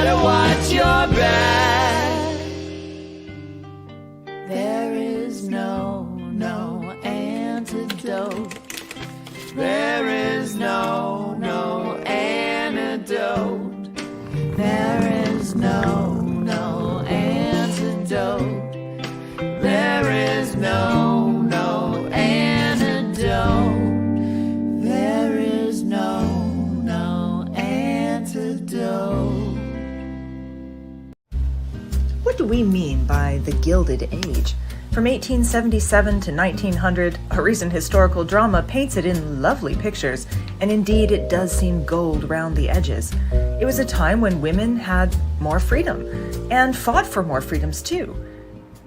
better watch your back. There is no antidote. There is no antidote. There is no antidote. There is no antidote. There is no antidote. What do we mean by the Gilded Age? From 1877 to 1900, a recent historical drama paints it in lovely pictures, and indeed it does seem gold round the edges. It was a time when women had more freedom, and fought for more freedoms too.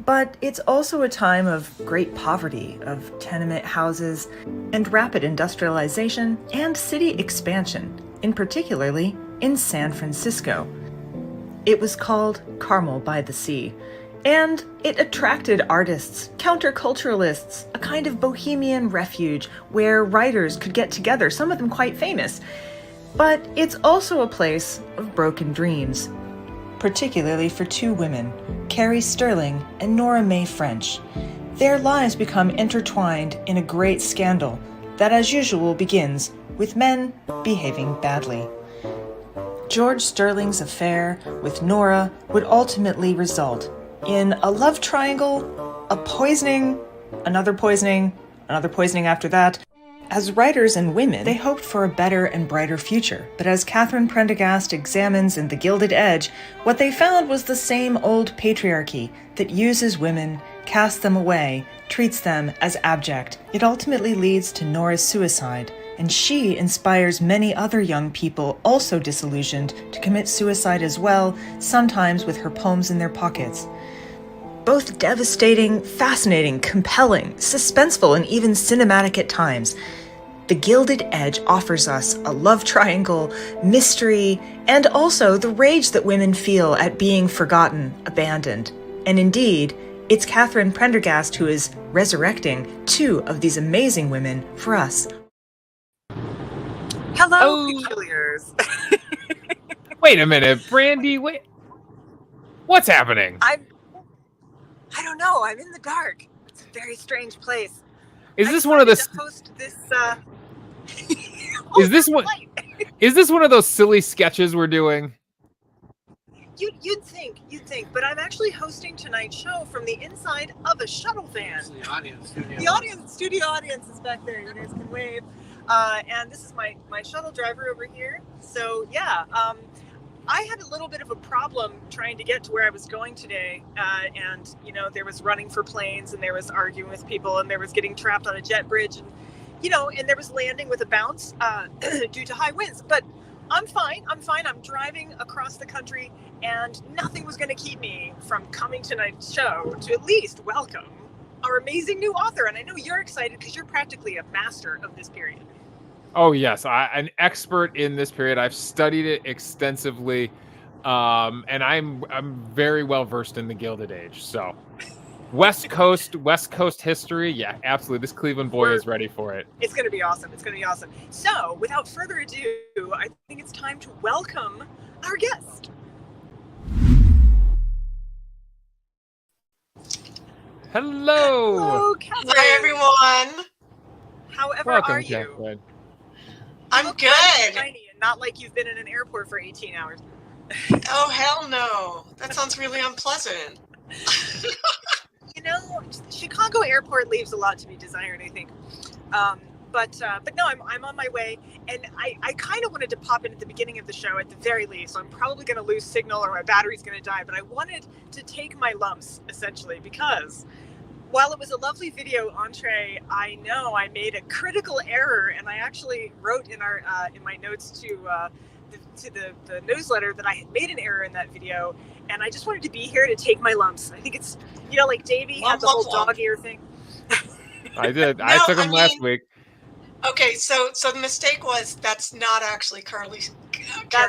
But it's also a time of great poverty, of tenement houses, and rapid industrialization and city expansion, in particularly in San Francisco. It was called Carmel-by-the-Sea, and it attracted artists, counterculturalists, a kind of Bohemian refuge where writers could get together, some of them quite famous. But it's also a place of broken dreams, particularly for two women, Carrie Sterling and Nora Mae French. Their lives become intertwined in a great scandal that, as usual, begins with men behaving badly. George Sterling's affair with Nora would ultimately result in a love triangle, a poisoning, another poisoning after that. As writers and women, they hoped for a better and brighter future. But as Catherine Prendergast examines in The Gilded Edge, what they found was the same old patriarchy that uses women, casts them away, treats them as abject. It ultimately leads to Nora's suicide, and she inspires many other young people also disillusioned to commit suicide as well, sometimes with her poems in their pockets. Both devastating, fascinating, compelling, suspenseful, and even cinematic at times, The Gilded Edge offers us a love triangle, mystery, and also the rage that women feel at being forgotten, abandoned. And indeed, it's Catherine Prendergast who is resurrecting two of these amazing women for us. Hello, peculiars. Wait a minute, Brandy, wait. What's happening? I don't know. I'm in the dark. It's a very strange place. Is this one of the host this Is this one of those silly sketches we're doing? You'd think, but I'm actually hosting tonight's show from the inside of a shuttle van. The audience studio. Studio audience is back there. You guys can wave. And this is my shuttle driver over here. So yeah, I had a little bit of a problem trying to get to where I was going today. And, there was running for planes, and there was arguing with people, and there was getting trapped on a jet bridge, and, and there was landing with a bounce due to high winds. But I'm fine. I'm driving across the country, and nothing was going to keep me from coming tonight's show to at least welcome our amazing new author. And I know you're excited because you're practically a master of this period. Oh yes, I'm an expert in this period. I've studied it extensively, and I'm very well versed in the Gilded Age. So, West Coast history, yeah, absolutely. This Cleveland boy is ready for it. It's going to be awesome. So, without further ado, I think it's time to welcome our guest. Hello, Catherine. Hi, everyone. However welcome, are you? Catherine. I'm good. Tiny and not like you've been in an airport for 18 hours. Oh, hell no. That sounds really unpleasant. Chicago airport leaves a lot to be desired, I think. But no, I'm on my way, and I kind of wanted to pop in at the beginning of the show at the very least. So I'm probably going to lose signal or my battery's going to die, but I wanted to take my lumps, essentially, because while it was a lovely video entree, I know I made a critical error, and I actually wrote in my notes to the newsletter that I had made an error in that video, and I just wanted to be here to take my lumps. I think it's, like Davey had the whole dog ear thing. I did. I took them last week. Okay, so the mistake was that's not actually Carrie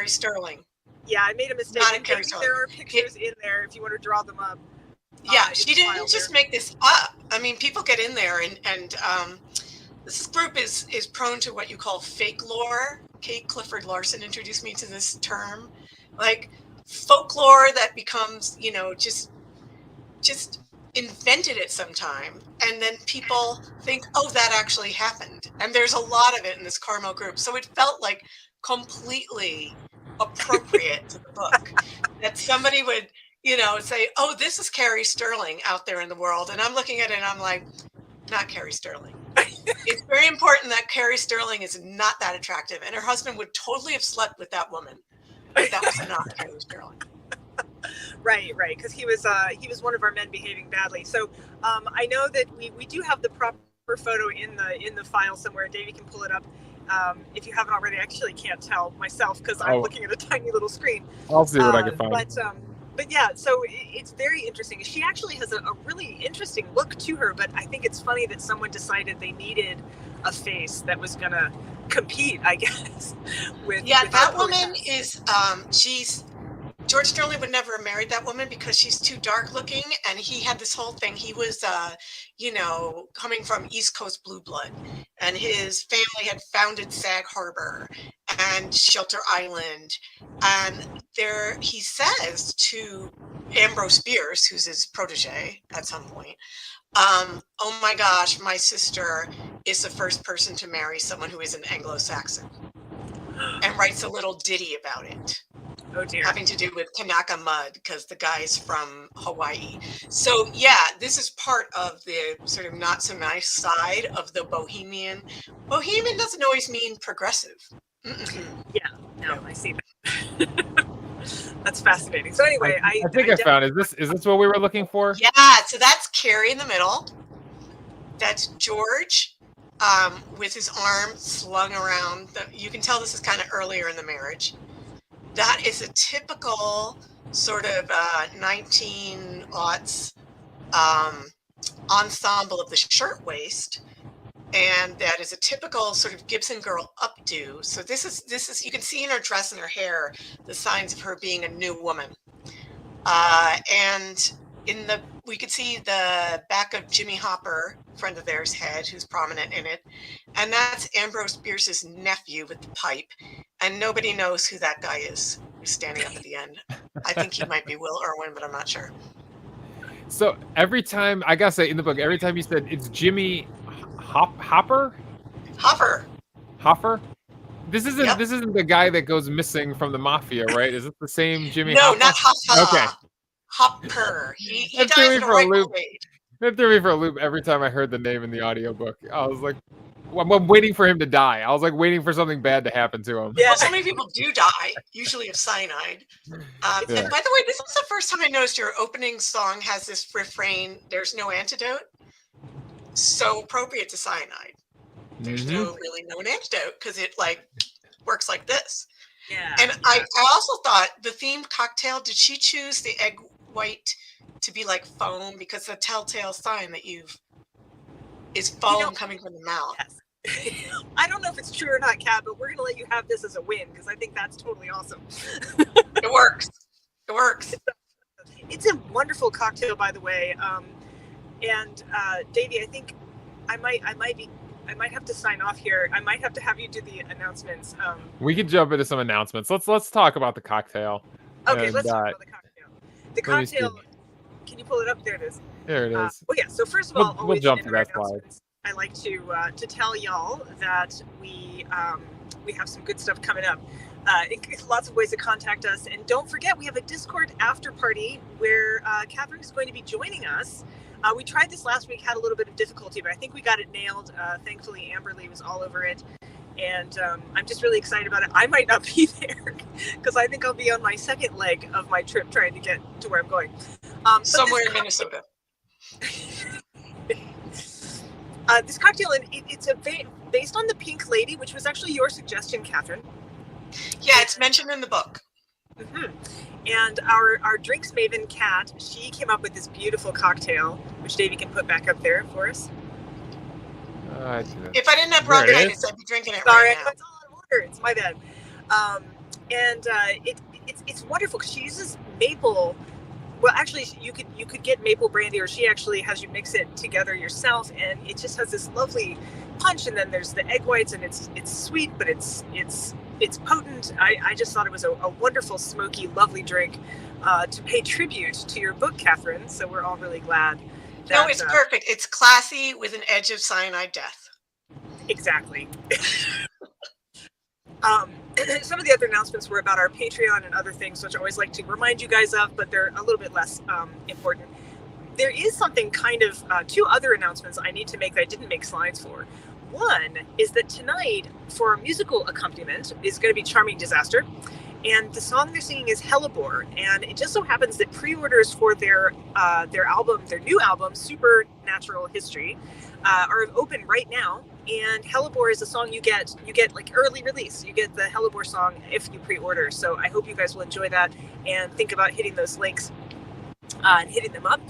Sterling. Yeah, I made a mistake. Not Carrie Sterling. There are pictures in there if you want to draw them up. Yeah, she didn't just make this up. I mean, people get in there, and this group is prone to what you call fake lore. Kate Clifford Larson introduced me to this term. Like, folklore that becomes, just invented at some time, and then people think, oh, that actually happened. And there's a lot of it in this Carmel group. So it felt like completely appropriate to the book that somebody would, say, oh, this is Carrie Sterling out there in the world. And I'm looking at it and I'm like, not Carrie Sterling. It's very important that Carrie Sterling is not that attractive. And her husband would totally have slept with that woman. But that was not Carrie Sterling. Right, because he was one of our men behaving badly. So I know that we do have the proper photo in the file somewhere. Davey can pull it up if you haven't already. I actually can't tell myself because I'm looking at a tiny little screen. I'll see what I can find. But yeah, so it's very interesting. She actually has a really interesting look to her, but I think it's funny that someone decided they needed a face that was going to compete, I guess. With that woman is, George Sterling would never have married that woman because she's too dark looking, and he had this whole thing. He was, coming from East Coast blue blood, and his family had founded Sag Harbor and Shelter Island. And he says to Ambrose Bierce, who's his protege at some point, oh my gosh, my sister is the first person to marry someone who is an Anglo-Saxon, and writes a little ditty about it. Oh dear. Having to do with Kanaka mud because the guy's from Hawaii. So yeah, this is part of the sort of not so nice side of the Bohemian. Bohemian doesn't always mean progressive. Yeah, no, I see that. That's fascinating. So anyway, I think I found it. Is this what we were looking for? Yeah, so that's Carrie in the middle. That's George with his arm slung around. You can tell this is kind of earlier in the marriage. That is a typical sort of 1900s ensemble of the shirtwaist, and that is a typical sort of Gibson girl updo. So this is you can see in her dress and her hair the signs of her being a new woman. And we could see the back of Jimmy Hopper, friend of theirs, head, who's prominent in it, and that's Ambrose Bierce's nephew with the pipe. And nobody knows who that guy is who's standing up at the end. I think he might be Will Irwin, but I'm not sure. So every time, I gotta say, in the book, every time you said it's Jimmy Hopper? Hopper? This isn't the guy that goes missing from the mafia, right? Is it the same Jimmy Hopper? No, not Hopper. Okay. Hopper. He That dies in a right loop. way. That threw me for a loop every time I heard the name in the audiobook. I was like, I'm waiting for him to die. I was like waiting for something bad to happen to him. Yeah, well, so many people do die, usually of cyanide. And by the way, this is the first time I noticed your opening song has this refrain, there's no antidote. So appropriate to cyanide. There's no really known antidote because it works like this. Yeah. And I also thought the themed cocktail, did she choose the egg white to be like foam? Because the telltale sign that is foam coming from the mouth. Yes. I don't know if it's true or not, Kat, but we're going to let you have this as a win because I think that's totally awesome. It works. It's a wonderful cocktail, by the way. And Davey, I think I might have to sign off here. I might have to have you do the announcements. We could jump into some announcements. Let's talk about the cocktail. Okay, let's talk about the cocktail. The cocktail. Can you pull it up? There it is. There it is. Well, yeah. So first of all, we'll jump to that slide. I like to tell y'all that we have some good stuff coming up. Lots of ways to contact us, and don't forget we have a Discord after party where Catherine is going to be joining us. We tried this last week, had a little bit of difficulty, but I think we got it nailed. Thankfully, Amberly was all over it, and I'm just really excited about it. I might not be there because I think I'll be on my second leg of my trip trying to get to where I'm going. Somewhere in Minnesota. This cocktail, it's based on the Pink Lady, which was actually your suggestion, Catherine. Yeah, it's mentioned in the book. Mm-hmm. And our drinks maven, Kat, she came up with this beautiful cocktail, which Davey can put back up there for us. If I didn't have bronchitis, I'd be drinking it Sorry, right now. it's all in order. It's my bad. It's wonderful because she uses maple. Well, actually, you could get maple brandy, or she actually has you mix it together yourself, and it just has this lovely punch. And then there's the egg whites, and it's sweet, but it's it's potent. I just thought it was a wonderful, smoky, lovely drink to pay tribute to your book, Catherine. So we're all really glad. No, it's perfect. It's classy with an edge of cyanide death. Exactly. Some of the other announcements were about our Patreon and other things, which I always like to remind you guys of, but they're a little bit less important. There is something kind of, two other announcements I need to make that I didn't make slides for. One is that tonight, for our musical accompaniment, is going to be Charming Disaster. And the song they're singing is Hellebore. And it just so happens that pre-orders for their album, their new album, Supernatural History, are open right now. And Hellebore is a song you get like early release. You get the Hellebore song if you pre-order. So I hope you guys will enjoy that and think about hitting those links and hitting them up.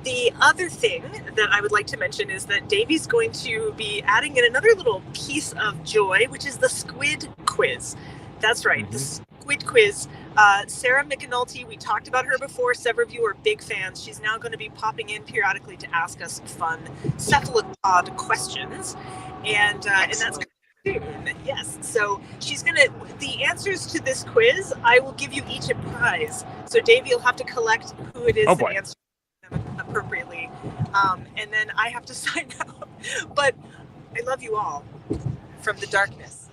The other thing that I would like to mention is that Davey's going to be adding in another little piece of joy, which is the Squid Quiz. That's right, the Squid Quiz. Sarah McAnulty, we talked about her before. Several of you are big fans. She's now going to be popping in periodically to ask us fun cephalopod questions. And that's soon. Yes. So she's going to, the answers to this quiz, I will give you each a prize. So Davey, you'll have to collect who it is that answers them appropriately. And then I have to sign out. But I love you all from the darkness.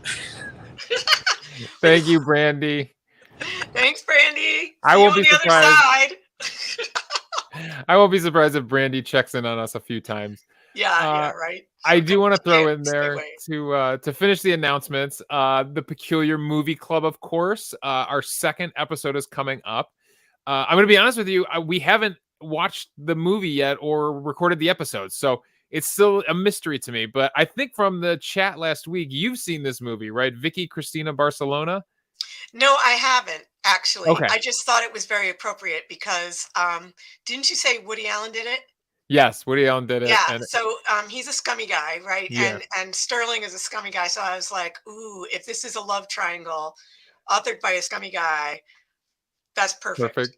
Thank you, Brandy. Thanks, Brandy. I won't be surprised. Other side. I won't be surprised if Brandy checks in on us a few times. Yeah, right. I do want to throw in there to finish the announcements. The Peculiar Movie Club, of course. Our second episode is coming up. I'm going to be honest with you. We haven't watched the movie yet or recorded the episode, so it's still a mystery to me. But I think from the chat last week, you've seen this movie, right? Vicky Cristina Barcelona? No, I haven't, actually. Okay. I just thought it was very appropriate because didn't you say Woody Allen did it? Yes, Woody Allen did it. Yeah, so he's a scummy guy, right? Yeah. And Sterling is a scummy guy. So I was like, ooh, if this is a love triangle authored by a scummy guy, that's perfect. Perfect.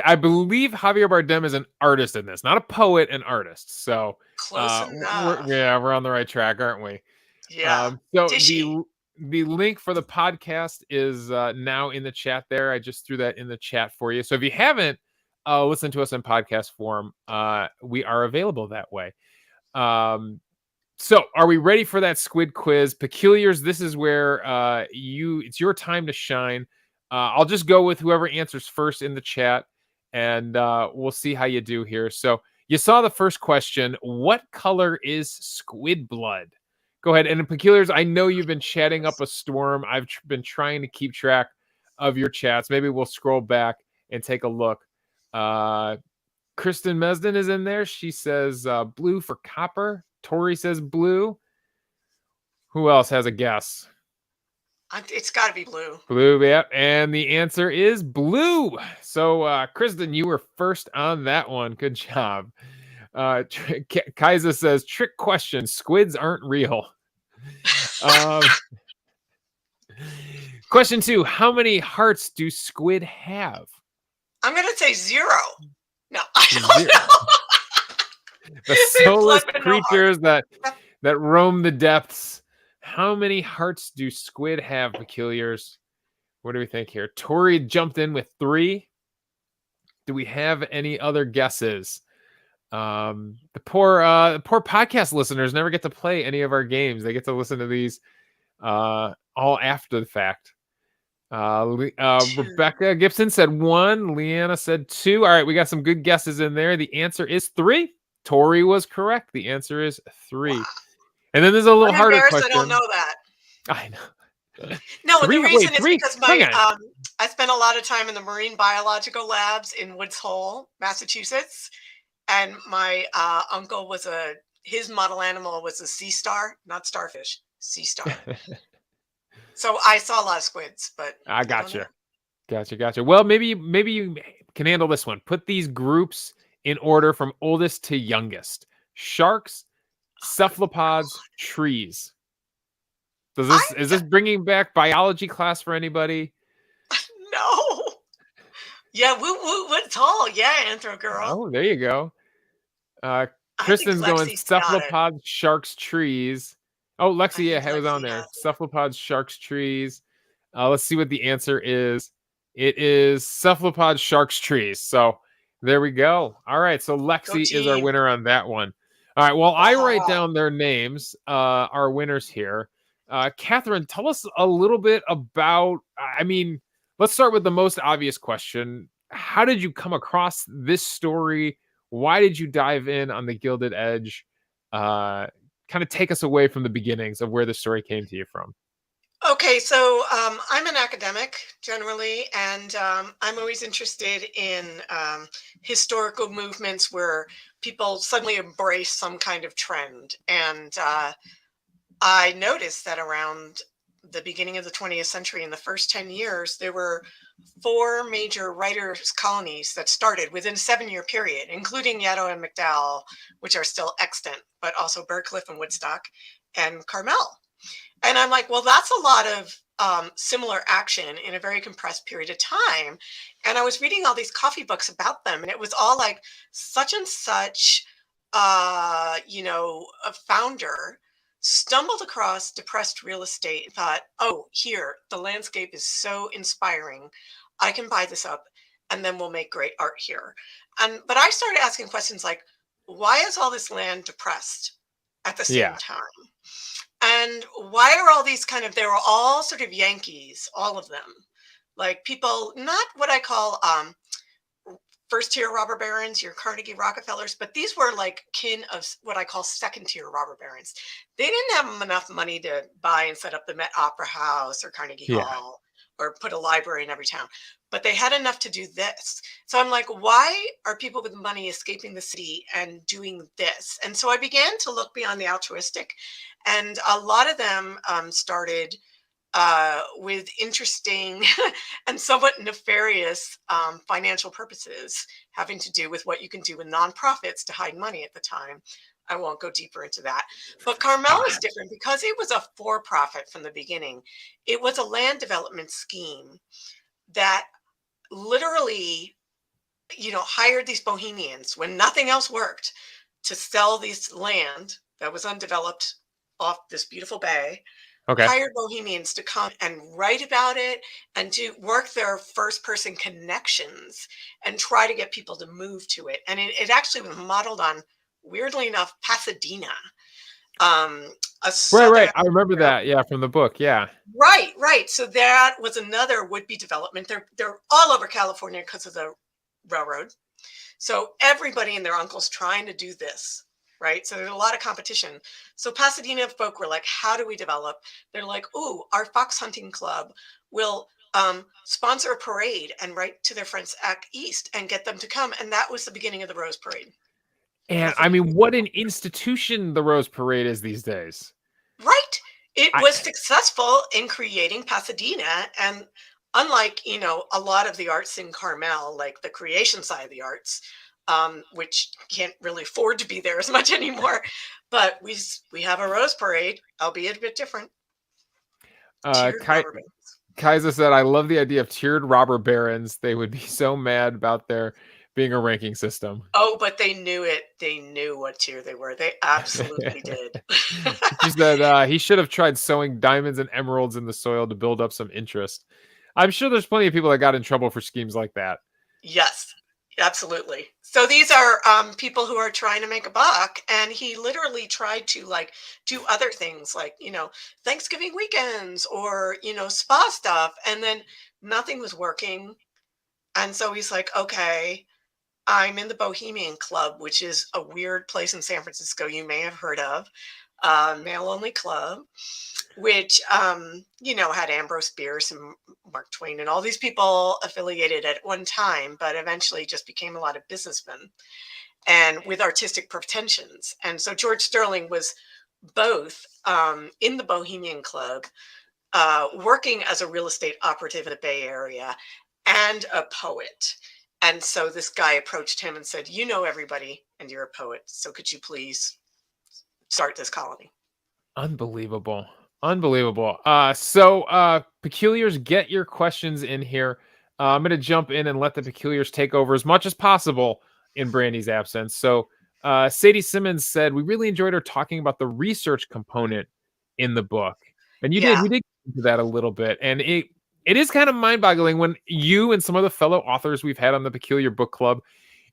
I believe Javier Bardem is an artist in this, not a poet, an artist. So close enough. We're on the right track, aren't we? Yeah. So the link for the podcast is now in the chat there. I just threw that in the chat for you. So if you haven't listened to us in podcast form, we are available that way. So are we ready for that Squid Quiz? Peculiars, this is where it's your time to shine. I'll just go with whoever answers first in the chat, and we'll see how you do here. So you saw the first question. What color is squid blood? Go ahead. And in Peculiars, I know you've been chatting up a storm. I've been trying to keep track of your chats. Maybe we'll scroll back and take a look. Kristen Mesden is in there. She says blue for copper. Tori says blue. Who else has a guess? It's got to be blue. Blue, yeah. And the answer is blue. So, Kristen, you were first on that one. Good job. Kaiser says, trick question. Squids aren't real. Question 2. How many hearts do squid have? I'm going to say 0. No, I don't know. The soulless creatures that roam the depths. How many hearts do squid have, Peculiars? What do we think here? Tori jumped in with 3. Do we have any other guesses? The poor podcast listeners never get to play any of our games. They get to listen to these all after the fact. Rebecca Gibson said 1. Leanna said 2. All right, we got some good guesses in there. The answer is 3. Tori was correct. The answer is 3. Wow. And then there's a little harder question. I don't know that. I know. No, the reason is because I spent a lot of time in the marine biological labs in Woods Hole, Massachusetts, and my uncle his model animal was a sea star, not starfish, sea star. So I saw a lot of squids, but I gotcha. Well, maybe you can handle this one. Put these groups in order from oldest to youngest. Sharks, cephalopods, trees. Is this bringing back biology class for anybody? No. Yeah, Woods Hole. Yeah, Anthro girl. Oh, there you go. Kristen's going cephalopods, sharks, trees. Oh, Lexi, was on there. Cephalopods, sharks, trees. Let's see what the answer is. It is cephalopod sharks trees. So there we go. All right. So Go Lexi is our team. winner on that one. All right. Well, I write Wow. down their names, our winners here. Catherine, tell us a little bit about, I mean, let's start with the most obvious question. How did you come across this story? Why did you dive in on the Gilded Edge? Kind of take us away from the beginnings of where the story came to you from. Okay, so I'm an academic generally, and I'm always interested in historical movements where people suddenly embrace some kind of trend. And I noticed that around the beginning of the 20th century, in the first 10 years, there were four major writers' colonies that started within a 7-year period, including Yaddo and McDowell, which are still extant, but also Burcliffe and Woodstock and Carmel. And I'm like, well, that's a lot of similar action in a very compressed period of time. And I was reading all these coffee books about them, and it was all like such and such, a founder stumbled across depressed real estate and thought, oh, here, the landscape is so inspiring. I can buy this up and then we'll make great art here. But I started asking questions like, why is all this land depressed at the same Yeah. time? And why are all these they were all sort of Yankees, all of them. Like people, not what I call first tier robber barons, your Carnegie Rockefellers, but these were like kin of what I call second tier robber barons. They didn't have enough money to buy and set up the Met Opera House or Carnegie Yeah. Hall or put a library in every town, but they had enough to do this. So I'm like, why are people with money escaping the city and doing this? And so I began to look beyond the altruistic, and a lot of them started with interesting and somewhat nefarious financial purposes having to do with what you can do with nonprofits to hide money at the time. I won't go deeper into that. But Carmel is different because it was a for-profit from the beginning. It was a land development scheme that literally, hired these Bohemians when nothing else worked to sell this land that was undeveloped off this beautiful bay, Okay. hired Bohemians to come and write about it and to work their first person connections and try to get people to move to it. And it actually was modeled on, weirdly enough, Pasadena. A Right. southern, I remember that. Yeah, from the book. Yeah. right. So that was another would-be development. They're all over California because of the railroad. So everybody and their uncles trying to do this, right? So there's a lot of competition. So Pasadena folk were like, how do we develop? They're like, ooh, our fox hunting club will sponsor a parade and write to their friends at East and get them to come. And that was the beginning of the Rose Parade. And That's I what it mean, what an institution the Rose Parade is these days. Right. It I was successful in creating Pasadena. And unlike, a lot of the arts in Carmel, like the creation side of the arts, which can't really afford to be there as much anymore. But we have a Rose Parade, albeit a bit different. Tiered rubber bands. Kaiser said, I love the idea of tiered robber barons. They would be so mad about there being a ranking system. Oh, but they knew it. They knew what tier they were. They absolutely did. She said he should have tried sowing diamonds and emeralds in the soil to build up some interest. I'm sure there's plenty of people that got in trouble for schemes like that. Yes, absolutely. So these are people who are trying to make a buck, and he literally tried to do other things like Thanksgiving weekends or spa stuff, and then nothing was working. And so he's like, okay, I'm in the Bohemian Club, which is a weird place in San Francisco you may have heard of, male only club, which had Ambrose Bierce and Mark Twain and all these people affiliated at one time, but eventually just became a lot of businessmen and with artistic pretensions. And so George Sterling was both in the Bohemian Club, working as a real estate operative in the Bay Area, and a poet. And so this guy approached him and said, you know everybody and you're a poet, so could you please start this colony? Unbelievable. So peculiars, get your questions in here. I'm going to jump in and let the peculiars take over as much as possible in Brandy's absence. So Sadie Simmons said, we really enjoyed her talking about the research component in the book. And we did get into that a little bit. And It is kind of mind-boggling when you and some of the fellow authors we've had on the Peculiar Book Club,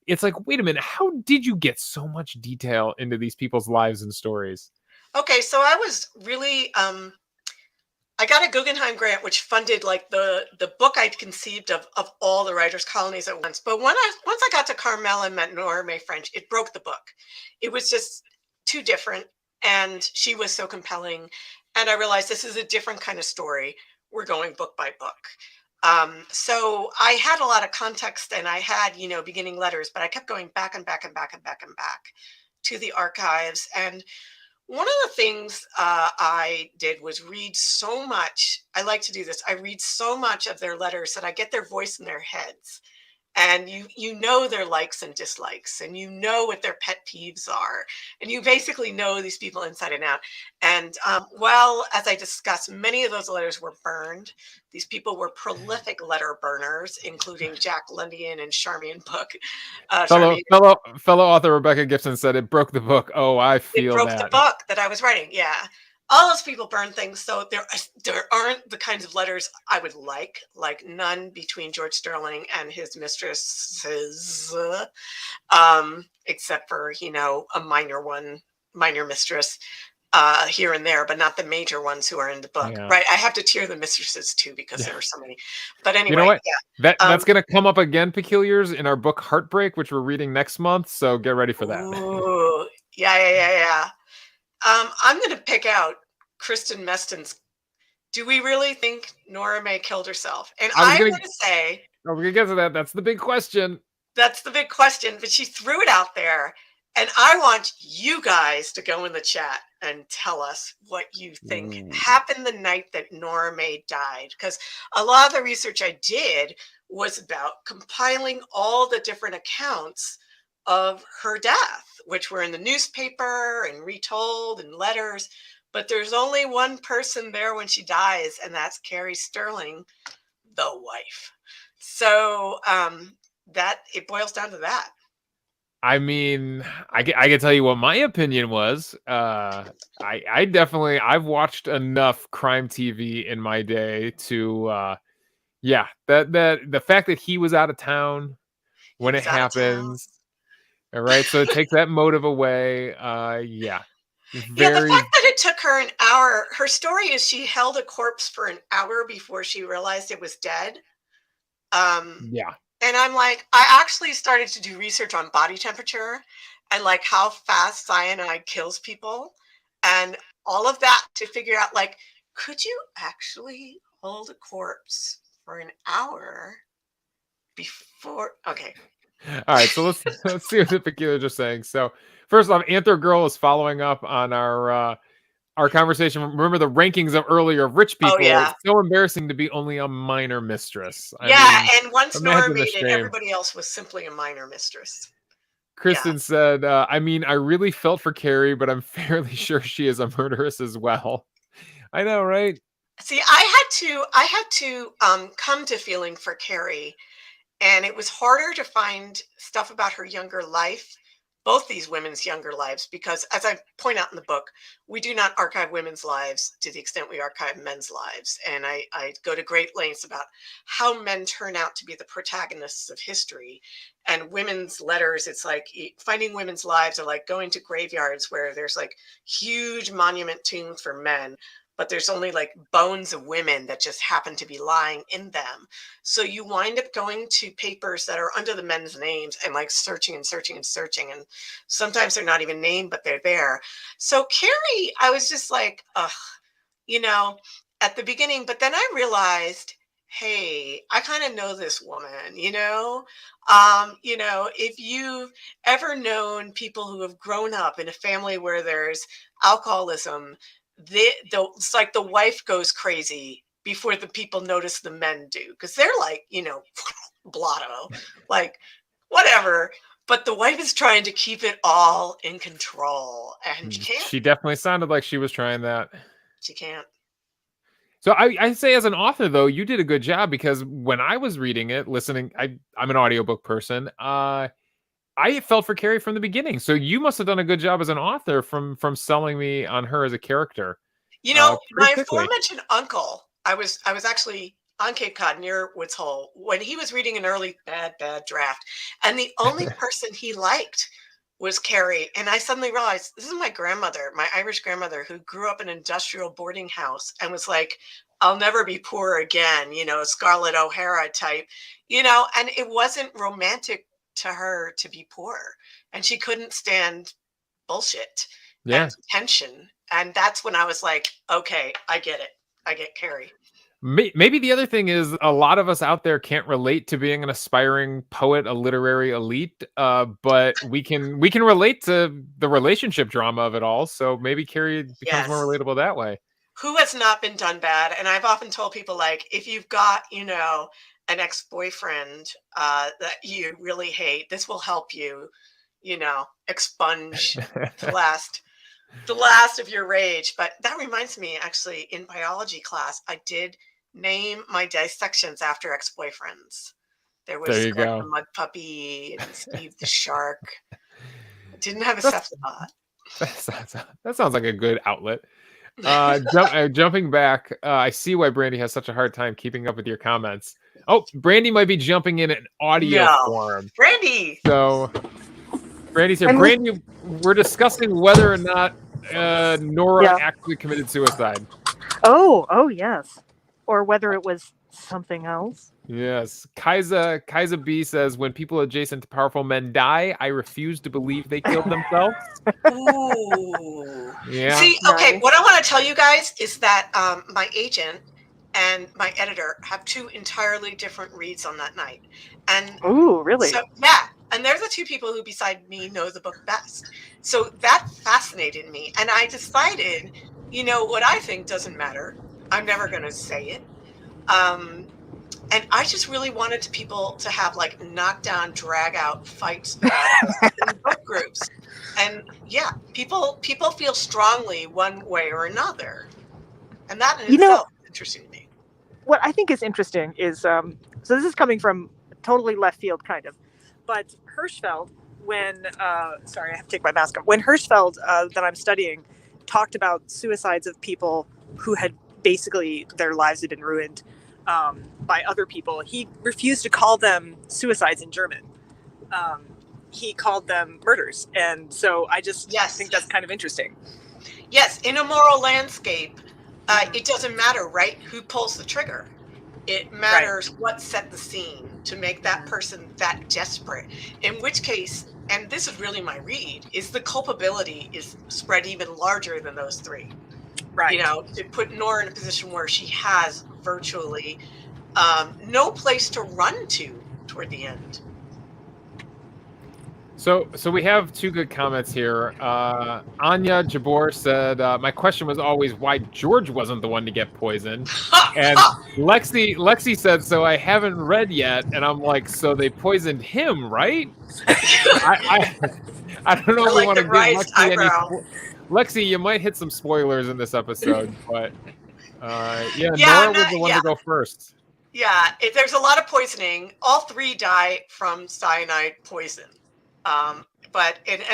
it's like, wait a minute, how did you get so much detail into these people's lives and stories? Okay, so I was really I got a Guggenheim grant, which funded like the book I'd conceived of all the writers' colonies at once. But once I got to Carmel and met Nora May French, it broke the book. It was just too different, and she was so compelling. And I realized this is a different kind of story. We're going book by book. So I had a lot of context, and I had beginning letters, but I kept going back and back and back and back and back to the archives. And one of the things I did was read so much. I like to do this. I read so much of their letters that I get their voice in their heads. And you know their likes and dislikes, and you know what their pet peeves are. And you basically know these people inside and out. And well, as I discussed, many of those letters were burned. These people were prolific letter burners, including Jack London and Charmian Book. Fellow author Rebecca Gibson said it broke the book. Oh, I It feel broke that. the book that I was writing. Yeah. All those people burn things. So there aren't the kinds of letters I would like none between George Sterling and his mistresses, except for, a minor mistress here and there, but not the major ones who are in the book. Yeah. Right. I have to tier the mistresses too, because there are so many. But anyway, You know what? yeah. That's going to come up again, Peculiars, in our book Heartbreak, which we're reading next month. So get ready for that. Ooh, yeah. I'm going to pick out Kristen Meston's. Do we really think Nora May killed herself? And I'm going to say, we're going to get to that. That's the big question. That's the big question. But she threw it out there. And I want you guys to go in the chat and tell us what you think happened the night that Nora May died. Because a lot of the research I did was about compiling all the different accounts of her death, which were in the newspaper and retold in letters. But there's only one person there when she dies, and that's Carrie Sterling, the wife. So that it boils down to that. I mean, I can tell you what my opinion was. I definitely, I've watched enough crime TV in my day to, that the fact that he was out of town when it happens. All right, so it takes that motive away. Yeah, the fact that it took her an hour. Her story is she held a corpse for an hour before she realized it was dead. And I'm like, I actually started to do research on body temperature and like how fast cyanide kills people and all of that to figure out, like, could you actually hold a corpse for an hour before? Okay. All right, so let's see what the Peculiars are saying. So first off, Anther Girl is following up on our conversation. Remember the rankings of earlier of rich people? Oh, yeah. It's so embarrassing to be only a minor mistress. And once Nora made it, everybody else was simply a minor mistress. Kristen said, I really felt for Carrie, but I'm fairly sure she is a murderess as well. I know, right? See, I had to come to feeling for Carrie. And it was harder to find stuff about her younger life, both these women's younger lives, because as I point out in the book, we do not archive women's lives to the extent we archive men's lives. And I go to great lengths about how men turn out to be the protagonists of history. And women's letters, it's like finding women's lives are like going to graveyards where there's like huge monument tombs for men, but there's only like bones of women that just happen to be lying in them. So you wind up going to papers that are under the men's names and like searching and searching and searching. And sometimes they're not even named, but they're there. So Carrie, I was just like, at the beginning, but then I realized, hey, I kind of know this woman, if you've ever known people who have grown up in a family where there's alcoholism, it's like the wife goes crazy before the people notice the men do, because they're like, blotto, like whatever. But the wife is trying to keep it all in control, and she can't. She definitely sounded like she was trying that. She can't. So I say, as an author, though, you did a good job, because when I was reading it, listening, I'm an audiobook person. I felt for Carrie from the beginning. So you must have done a good job as an author from selling me on her as a character. My aforementioned uncle, I was actually on Cape Cod near Woods Hole when he was reading an early bad draft, and the only person he liked was Carrie. And I suddenly realized this is my grandmother, my Irish grandmother, who grew up in an industrial boarding house and was like, I'll never be poor again, Scarlett O'Hara type, and it wasn't romantic to her to be poor. And she couldn't stand bullshit and tension. And that's when I was like, okay, I get it. I get Carrie. Maybe the other thing is a lot of us out there can't relate to being an aspiring poet, a literary elite, but we can relate to the relationship drama of it all. So maybe Carrie becomes more relatable that way. Who has not been done bad? And I've often told people, like, if you've got, an ex-boyfriend that you really hate, this will help you, expunge the last of your rage. But that reminds me, actually, in biology class, I did name my dissections after ex-boyfriends. There was the mud puppy and Steve the shark. I didn't have a cephalopod. That sounds like a good outlet. Jumping back, I see why Brandy has such a hard time keeping up with your comments. Oh, Brandy might be jumping in audio form. Brandy! So, Brandy's here. Brandy, we're discussing whether or not Nora actually committed suicide. Oh, yes. Or whether it was something else. Yes. Kaisa B says, when people adjacent to powerful men die, I refuse to believe they killed themselves. Ooh. Yeah. See, okay, what I want to tell you guys is that my agent and my editor have two entirely different reads on that night. And ooh, really? So, yeah. And they're the two people who, beside me, know the book best. So that fascinated me. And I decided, what I think doesn't matter. I'm never going to say it. And I just really wanted people to have like knockdown, drag out fights in book groups. And yeah, people feel strongly one way or another. And that in itself is interesting to me. What I think is interesting is, so this is coming from totally left field kind of, but Hirschfeld, when, sorry, I have to take my mask off. When Hirschfeld, that I'm studying, talked about suicides of people who had basically their lives had been ruined by other people, he refused to call them suicides in German. He called them murders. And so I just think that's kind of interesting. Yes, in a moral landscape, it doesn't matter, right, who pulls the trigger. It matters what set the scene to make that person that desperate. In which case, and this is really my read, is the culpability is spread even larger than those three. Right. To put Nora in a position where she has virtually no place to run to toward the end. So we have two good comments here. Anya Jabor said, my question was always why George wasn't the one to get poisoned. And Lexi said, so I haven't read yet. And I'm like, so they poisoned him, right? I don't know if we want to give Lexi any... Lexi, you might hit some spoilers in this episode, but Nora was the one to go first. Yeah, there's a lot of poisoning. All three die from cyanide poison. And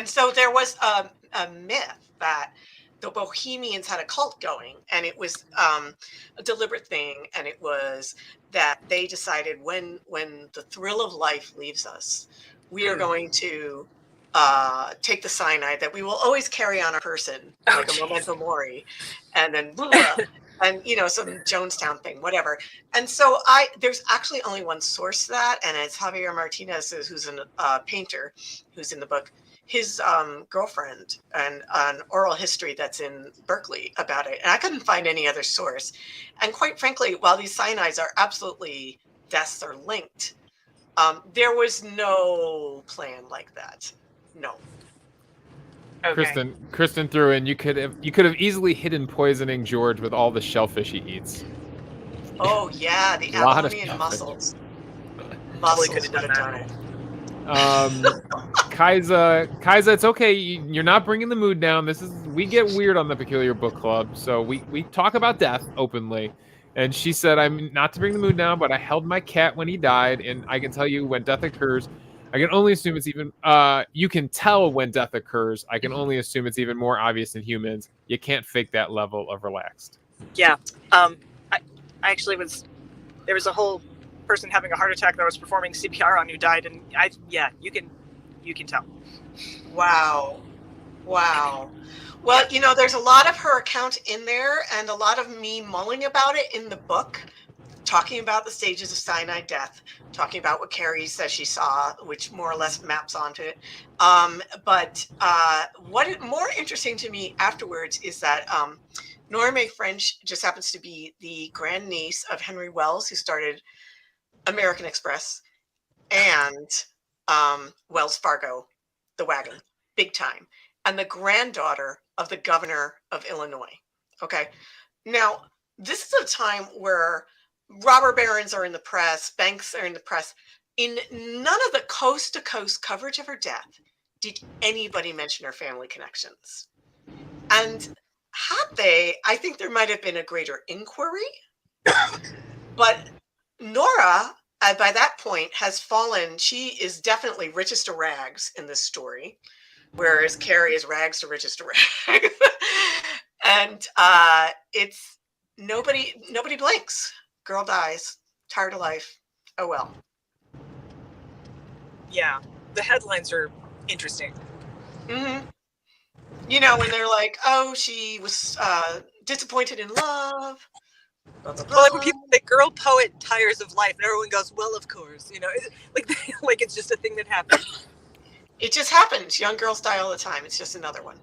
so there was a myth that the Bohemians had a cult going, and it was a deliberate thing, and it was that they decided when the thrill of life leaves us, we are going to take the cyanide that we will always carry on a person, like a memento mori, and then blah, and some Jonestown thing, whatever. And so there's actually only one source to that, and it's Javier Martinez, who's a painter, who's in the book. His girlfriend and an oral history that's in Berkeley about it, and I couldn't find any other source. And quite frankly, while these cyanides are absolutely deaths are linked, there was no plan like that. No. Okay. Kristen threw in. You could have easily hidden poisoning George with all the shellfish he eats. Oh yeah, the Apollonian mussels. Mussels could have done it. Kaisa, it's okay. You're not bringing the mood down. We get weird on the Peculiar Book Club, so we talk about death openly. And she said, I'm not to bring the mood down, but I held my cat when he died, and I can tell you when death occurs, I can only assume it's even, you can tell when death occurs. I can only assume it's even more obvious in humans. You can't fake that level of relaxed. Yeah. I actually was there was a whole person having a heart attack that was performing CPR on who died, and you can tell. Wow. Well, there's a lot of her account in there and a lot of me mulling about it in the book, talking about the stages of cyanide death, talking about what Carrie says she saw, which more or less maps onto it. But what is more interesting to me afterwards is that Nora Mae French just happens to be the grandniece of Henry Wells, who started American Express and Wells Fargo, the wagon, big time, and the granddaughter of the governor of Illinois. Okay. Now, this is a time where robber barons are in the press, banks are in the press. In none of the coast-to-coast coverage of her death did anybody mention her family connections. And had they, I think there might have been a greater inquiry. But Nora, by that point, has fallen. She is definitely richest to rags in this story, whereas Carrie is rags to richest to rags. And it's nobody blinks. Girl dies, tired of life. Oh well. Yeah, the headlines are interesting. Mm-hmm. When they're like, "Oh, she was disappointed in love." Blah, blah, blah. Well, like when people say "girl poet tires of life," and everyone goes, "Well, of course," like it's just a thing that happens. It just happens. Young girls die all the time. It's just another one.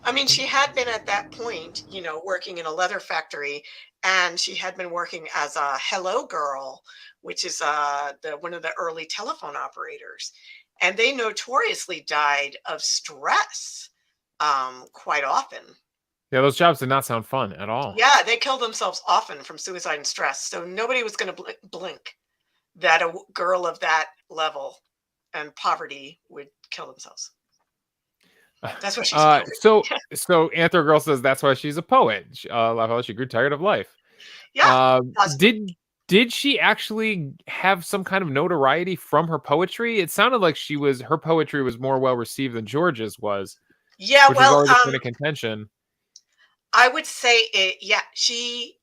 I mean, she had been at that point, working in a leather factory, and she had been working as a hello girl, which is one of the early telephone operators. And they notoriously died of stress quite often. Yeah, those jobs did not sound fun at all. Yeah, they killed themselves often from suicide and stress. So nobody was going to blink that a girl of that level and poverty would kill themselves. That's what she's so Anthro Girl says that's why she's a poet. She grew tired of life. Yeah. Did she actually have some kind of notoriety from her poetry? It sounded like her poetry was more well received than George's was. Yeah, which was always a point of contention. I would say it. Yeah, she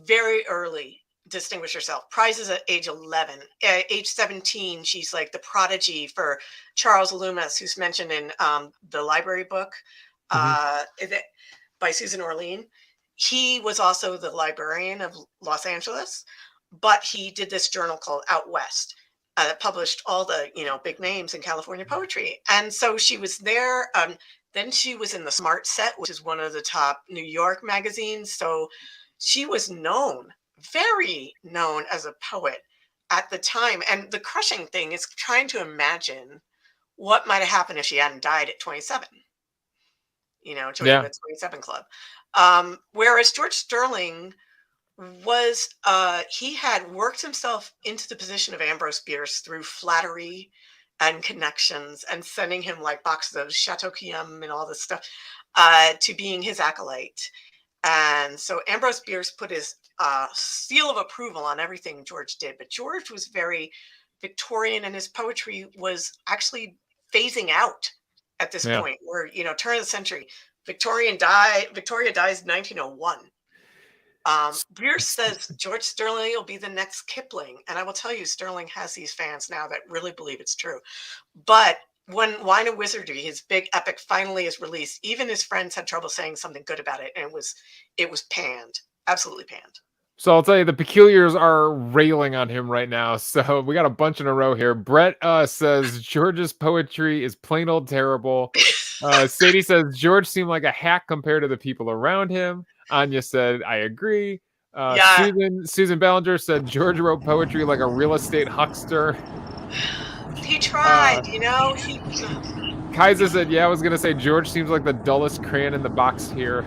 very early distinguished herself. Prizes at age 11. At age 17, she's like the prodigy for Charles Loomis, who's mentioned in the library book by Susan Orlean. He was also the librarian of Los Angeles, but he did this journal called Out West that published all the big names in California poetry. And so she was there. Then she was in the Smart Set, which is one of the top New York magazines. So she was very known as a poet at the time. And the crushing thing is trying to imagine what might have happened if she hadn't died at 27. Joining the 27 Club. Whereas George Sterling was, he had worked himself into the position of Ambrose Bierce through flattery and connections and sending him like boxes of Chateau Guillaume and all this stuff to being his acolyte. And so Ambrose Bierce put his seal of approval on everything George did. But George was very Victorian, and his poetry was actually phasing out at this point where, turn of the century. Victoria dies in 1901. Bierce says George Sterling will be the next Kipling. And I will tell you, Sterling has these fans now that really believe it's true. But when Wine and Wizardry, his big epic, finally is released, even his friends had trouble saying something good about it. And it was panned, absolutely panned. So I'll tell you, the Peculiars are railing on him right now. So we got a bunch in a row here. Brett says George's poetry is plain old terrible. Sadie says George seemed like a hack compared to the people around him. Anya said, I agree. Susan Ballinger said George wrote poetry like a real estate huckster. He tried, Kaiser said, I was going to say George seems like the dullest crayon in the box here.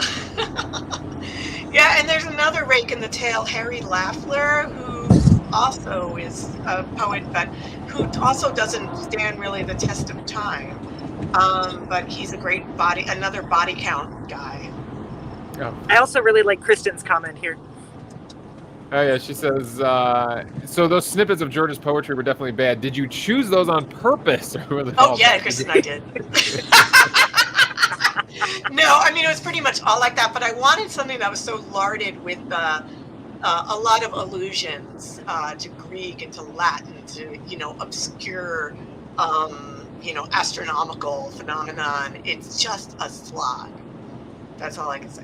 Yeah, and there's another rake in the tail, Harry Lafler, who also is a poet, but who also doesn't stand really the test of time. But he's a great another body count guy. Oh. I also really like Kristen's comment here. Oh yeah, she says, so those snippets of George's poetry were definitely bad. Did you choose those on purpose? Kristen, I did. No, I mean, it was pretty much all like that, but I wanted something that was so larded with a lot of allusions to Greek and to Latin, to, obscure, astronomical phenomenon. It's just a slog. That's all I can say.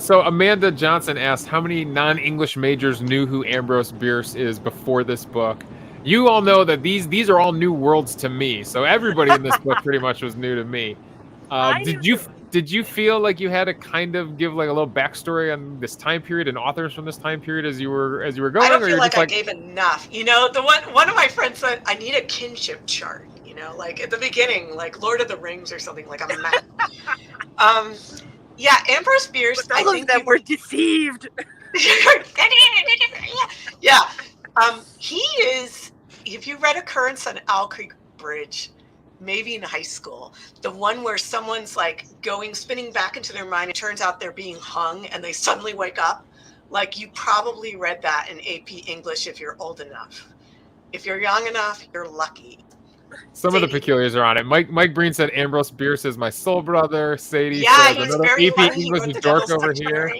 So Amanda Johnson asked, how many non-English majors knew who Ambrose Bierce is before this book? You all know that these are all new worlds to me. So everybody in this book pretty much was new to me. Did you feel like you had to kind of give like a little backstory on this time period and authors from this time period as you were going? I don't feel like I gave enough. The one of my friends said I need a kinship chart. Like at the beginning, like Lord of the Rings or something, like a map. Yeah, Ambrose Bierce. I think that we're deceived. Yeah. He is. If you read Occurrence on Owl Creek Bridge, maybe in high school, the one where someone's like spinning back into their mind, it turns out they're being hung and they suddenly wake up. Like, you probably read that in AP English if you're old enough. If you're young enough, you're lucky. Some of the peculiars are on it. Mike Breen said Ambrose Bierce is my soul brother. Sadie says another AP English dork over here.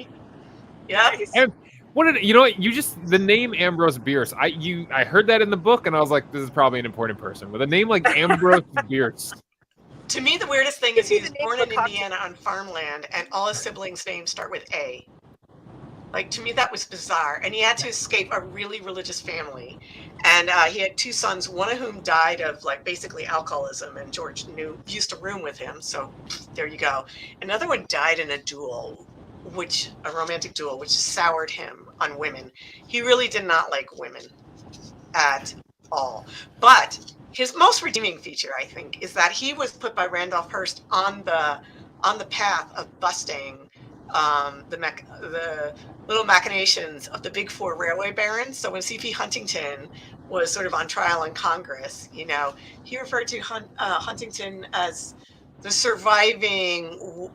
Yeah. And the name Ambrose Bierce, I heard that in the book and I was like, this is probably an important person with a name like Ambrose Bierce. To me, the weirdest thing is he was born in Indiana on farmland and all his siblings' names start with A. Like, to me, that was bizarre. And he had to escape a really religious family. And he had two sons, one of whom died of, like, basically alcoholism. And George used to room with him. So there you go. Another one died in a romantic duel, which soured him on women. He really did not like women at all. But his most redeeming feature, I think, is that he was put by Randolph Hearst on the path of busting the little machinations of the Big Four railway barons. So when C.P. Huntington was sort of on trial in Congress, he referred to Huntington as the surviving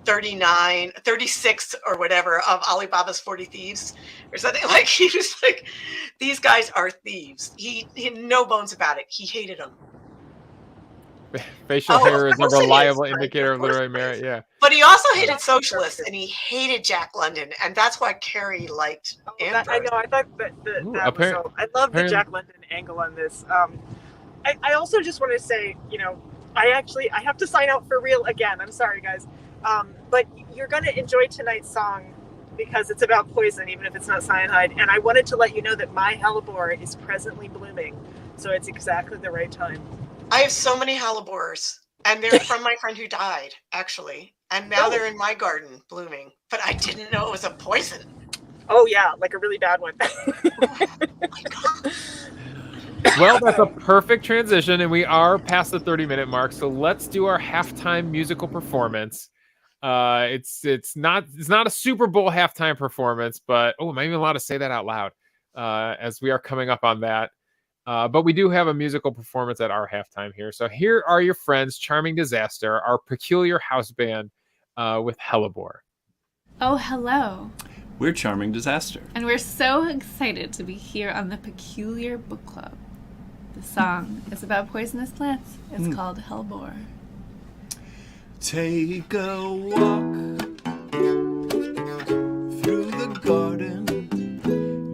36 or whatever of Alibaba's 40 Thieves or something. Like, he was like, these guys are thieves. He had no bones about it. He hated them. Facial hair is a reliable indicator of literary merit. Yeah. But he also hated socialists and he hated Jack London. And that's why Carrie liked Ambrose. I know. I thought I love the Jack London angle on this. I also just want to say, I have to sign out for real again. I'm sorry, guys. But you're going to enjoy tonight's song because it's about poison, even if it's not cyanide. And I wanted to let you know that my hellebore is presently blooming. So it's exactly the right time. I have so many hellebores, and they're from my friend who died, actually. And now they're in my garden blooming. But I didn't know it was a poison. Oh, yeah, like a really bad one. Oh my God. Well, that's a perfect transition, and we are past the 30-minute mark. So let's do our halftime musical performance. It's not a Super Bowl halftime performance, but am I even allowed to say that out loud? As we are coming up on that. But we do have a musical performance at our halftime here. So here are your friends, Charming Disaster, our peculiar house band with Hellebore. Oh, hello. We're Charming Disaster. And we're so excited to be here on the Peculiar Book Club. The song is about poisonous plants. It's called Hellebore. Take a walk through the garden.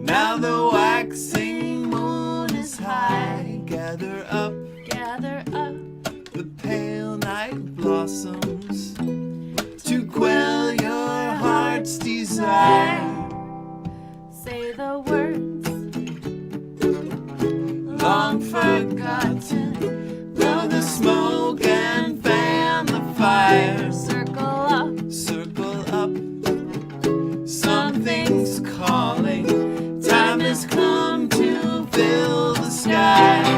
Now the waxing moon is high. Gather up the pale night blossoms to quell your heart's desire. Say the words long forgotten. Blow the smoke and fan the fire. Circle up. Something's calling. Time has come to fill the sky.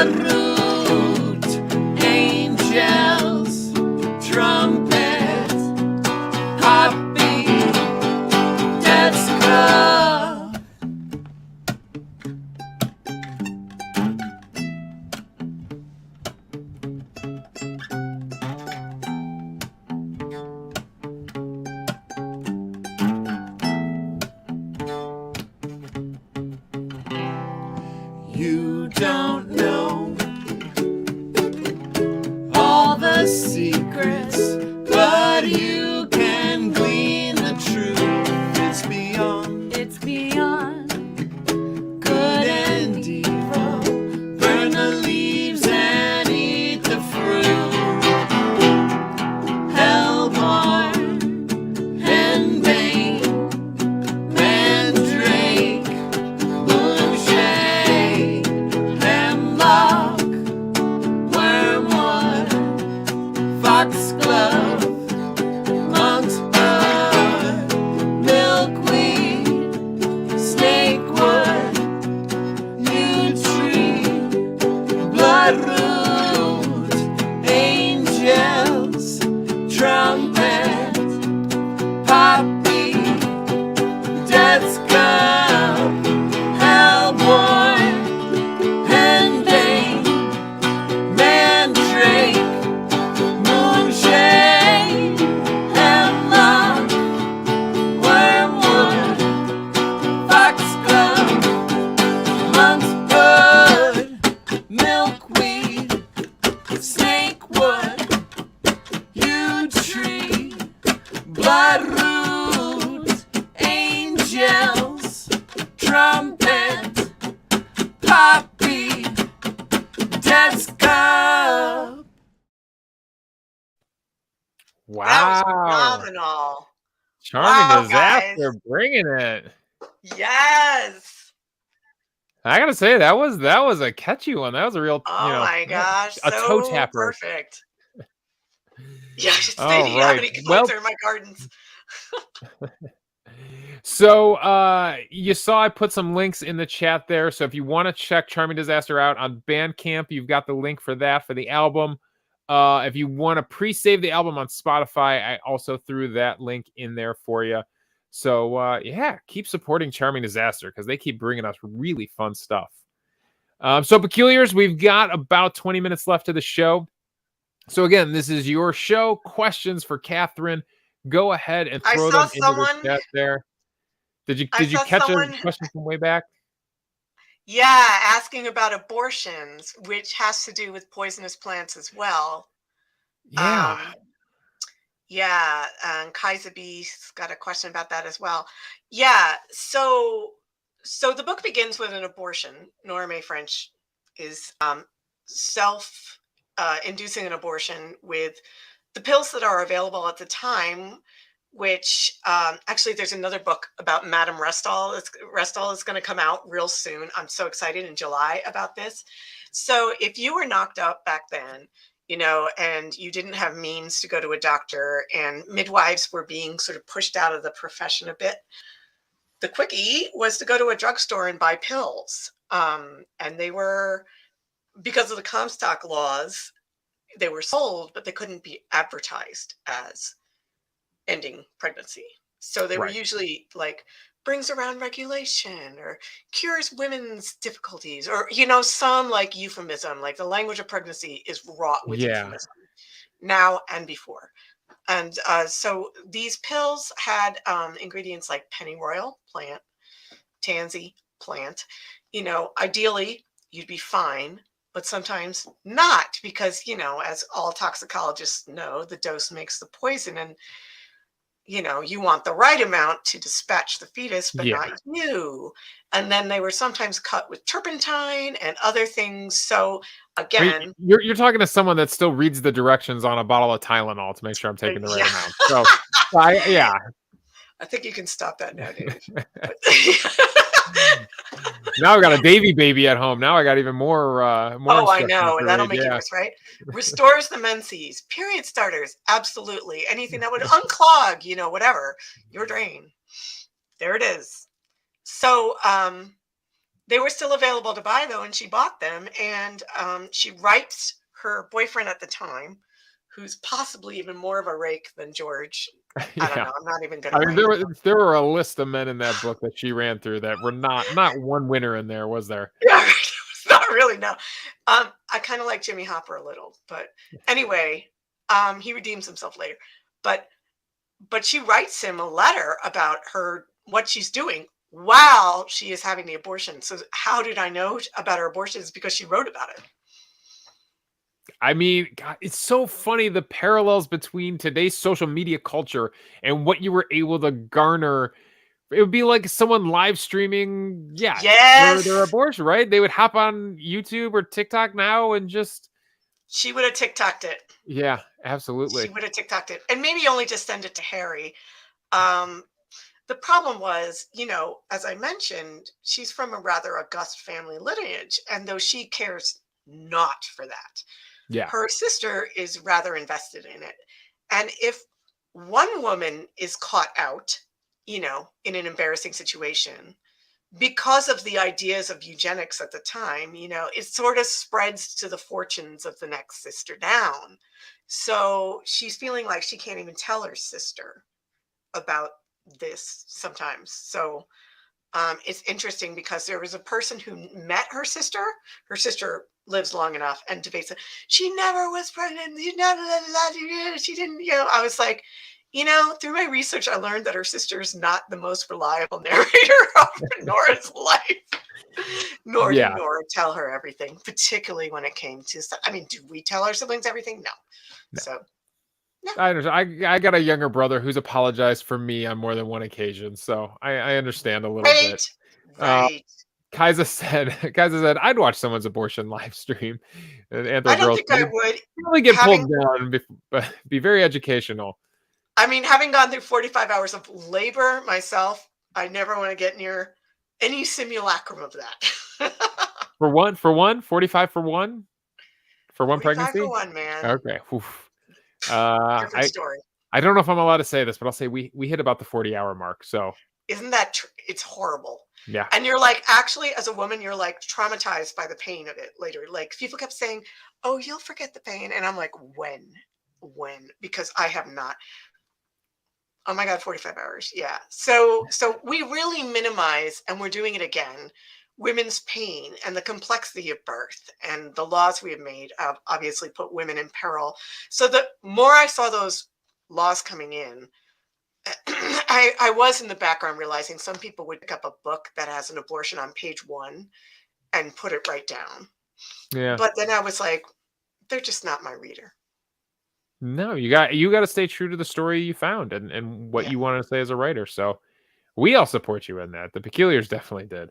bloodroot, angels, trumpet, poppy, death's cup. You don't know all the secrets, but you can glean the truth. It's beyond It's beyond good and evil. Burn the leaves and eat the fruit. Hellborn and bane, mandrake, moonshade, hemlock, wormwood, foxglove, monk's blood, milkweed, snakewood, yew tree, bloodroot, angels, trumpet, poppy, death's cup, hellborn, henbane, mandrake, moonshade, hemlock, wormwood, foxglove, monk's blood, milkweed, snakewood, yew tree, bloodroot, angels, trumpet, poppy, death's cup. That was Wow. phenomenal. Charming Wow, Disaster guys. bringing it. Yes. I gotta say that was a catchy one. That was a real, Oh my gosh. a toe So tapper. perfect. Yeah, I should All say, do you have right. any Well, quotes in my gardens? so you saw I put some links in the chat there. So if you want to check Charming Disaster out on Bandcamp, you've got the link for that for the album. If you want to pre-save the album on Spotify, I also threw that link in there for you. So yeah, keep supporting Charming Disaster because they keep bringing us really fun stuff. So Peculiars, we've got about 20 minutes left of the show. So again, this is your show. Questions for Catherine. Go ahead and I throw saw them into the someone. chat there. Did you I saw catch someone. a question from way back? Yeah, asking about abortions, which has to do with poisonous plants as well. Yeah. Yeah, and Kaiser B's got a question about that as well. Yeah, so the book begins with an abortion. Nora Mae French is self inducing an abortion with the pills that are available at the time, which actually there's another book about Madame Restall. Restall is going to come out real soon. I'm so excited in July about this. So if you were knocked up back then, you know, and you didn't have means to go to a doctor, and midwives were being sort of pushed out of the profession a bit, the quickie was to go to a drugstore and buy pills. And they were, because of the Comstock laws, they were sold, but they couldn't be advertised as ending pregnancy. So they were usually like, brings around regulation or cures women's difficulties, or, you know, some like euphemism, like the language of pregnancy is wrought with euphemism now and before. And so these pills had ingredients like pennyroyal, plant, tansy, plant. You know, ideally you'd be fine, but sometimes not, because, you know, as all toxicologists know, the dose makes the poison, and you know, you want the right amount to dispatch the fetus, but not you. And then they were sometimes cut with turpentine and other things. So again, you're talking to someone that still reads the directions on a bottle of Tylenol to make sure I'm taking the right amount. So I think you can stop that now, Dave. Now I got a Davy baby at home. Now I got even more. Oh, I know. That'll make it worse, right? Restores the menses. Period starters. Absolutely. Anything that would unclog, you know, whatever, your drain. There it is. So They were still available to buy though, and she bought them. And she writes her boyfriend at the time, who's possibly even more of a rake than George. I don't know. I'm not even going to. I mean, there were a list of men in that book that she ran through that were not one winner in there, was there? Yeah, right. It's not really, no. I kind of like Jimmy Hopper a little, but anyway, he redeems himself later. But she writes him a letter about what she's doing while she is having the abortion. So how did I know about her abortion? Is because she wrote about it. I mean, God, it's so funny, the parallels between today's social media culture and what you were able to garner. It would be like someone live streaming, their abortion, right? They would hop on YouTube or TikTok now and just... She would have TikToked it. Yeah, absolutely. She would have TikToked it. And maybe only just send it to Harry. The problem was, as I mentioned, she's from a rather august family lineage. And though she cares not for that, her sister is rather invested in it. And if one woman is caught out, in an embarrassing situation, because of the ideas of eugenics at the time, it sort of spreads to the fortunes of the next sister down. So she's feeling like she can't even tell her sister about this sometimes. So it's interesting because there was a person who met her sister. Her sister lives long enough and debates it. She never was pregnant. She didn't, I was like, through my research, I learned that her sister is not the most reliable narrator of Nora's life. Nor did Nora tell her everything, particularly when it came to, do we tell our siblings everything? No. So, no. I got a younger brother who's apologized for me on more than one occasion, so I understand a little bit. Right. Kaiser said, I'd watch someone's abortion live stream. And I don't think I would. Really get pulled down, but be very educational. I mean, having gone through 45 hours of labor myself, I never want to get near any simulacrum of that. For 45 for one? For one 45 pregnancy? for one, man. Okay. Different story. I don't know if I'm allowed to say this, but I'll say we hit about the 40-hour mark. So isn't that it's horrible? Yeah. And you're like, actually, as a woman, you're like traumatized by the pain of it later. Like people kept saying, "Oh, you'll forget the pain," and I'm like, when? Because I have not. Oh my God, 45 hours. Yeah. So we really minimize, and we're doing it again, women's pain and the complexity of birth, and the laws we have made obviously put women in peril. So the more I saw those laws coming in, I was in the background realizing some people would pick up a book that has an abortion on page 1 and put it right down. Yeah. But then I was like, they're just not my reader. No, you got to stay true to the story you found and what you want to say as a writer. So we all support you in that. The Peculiars definitely did.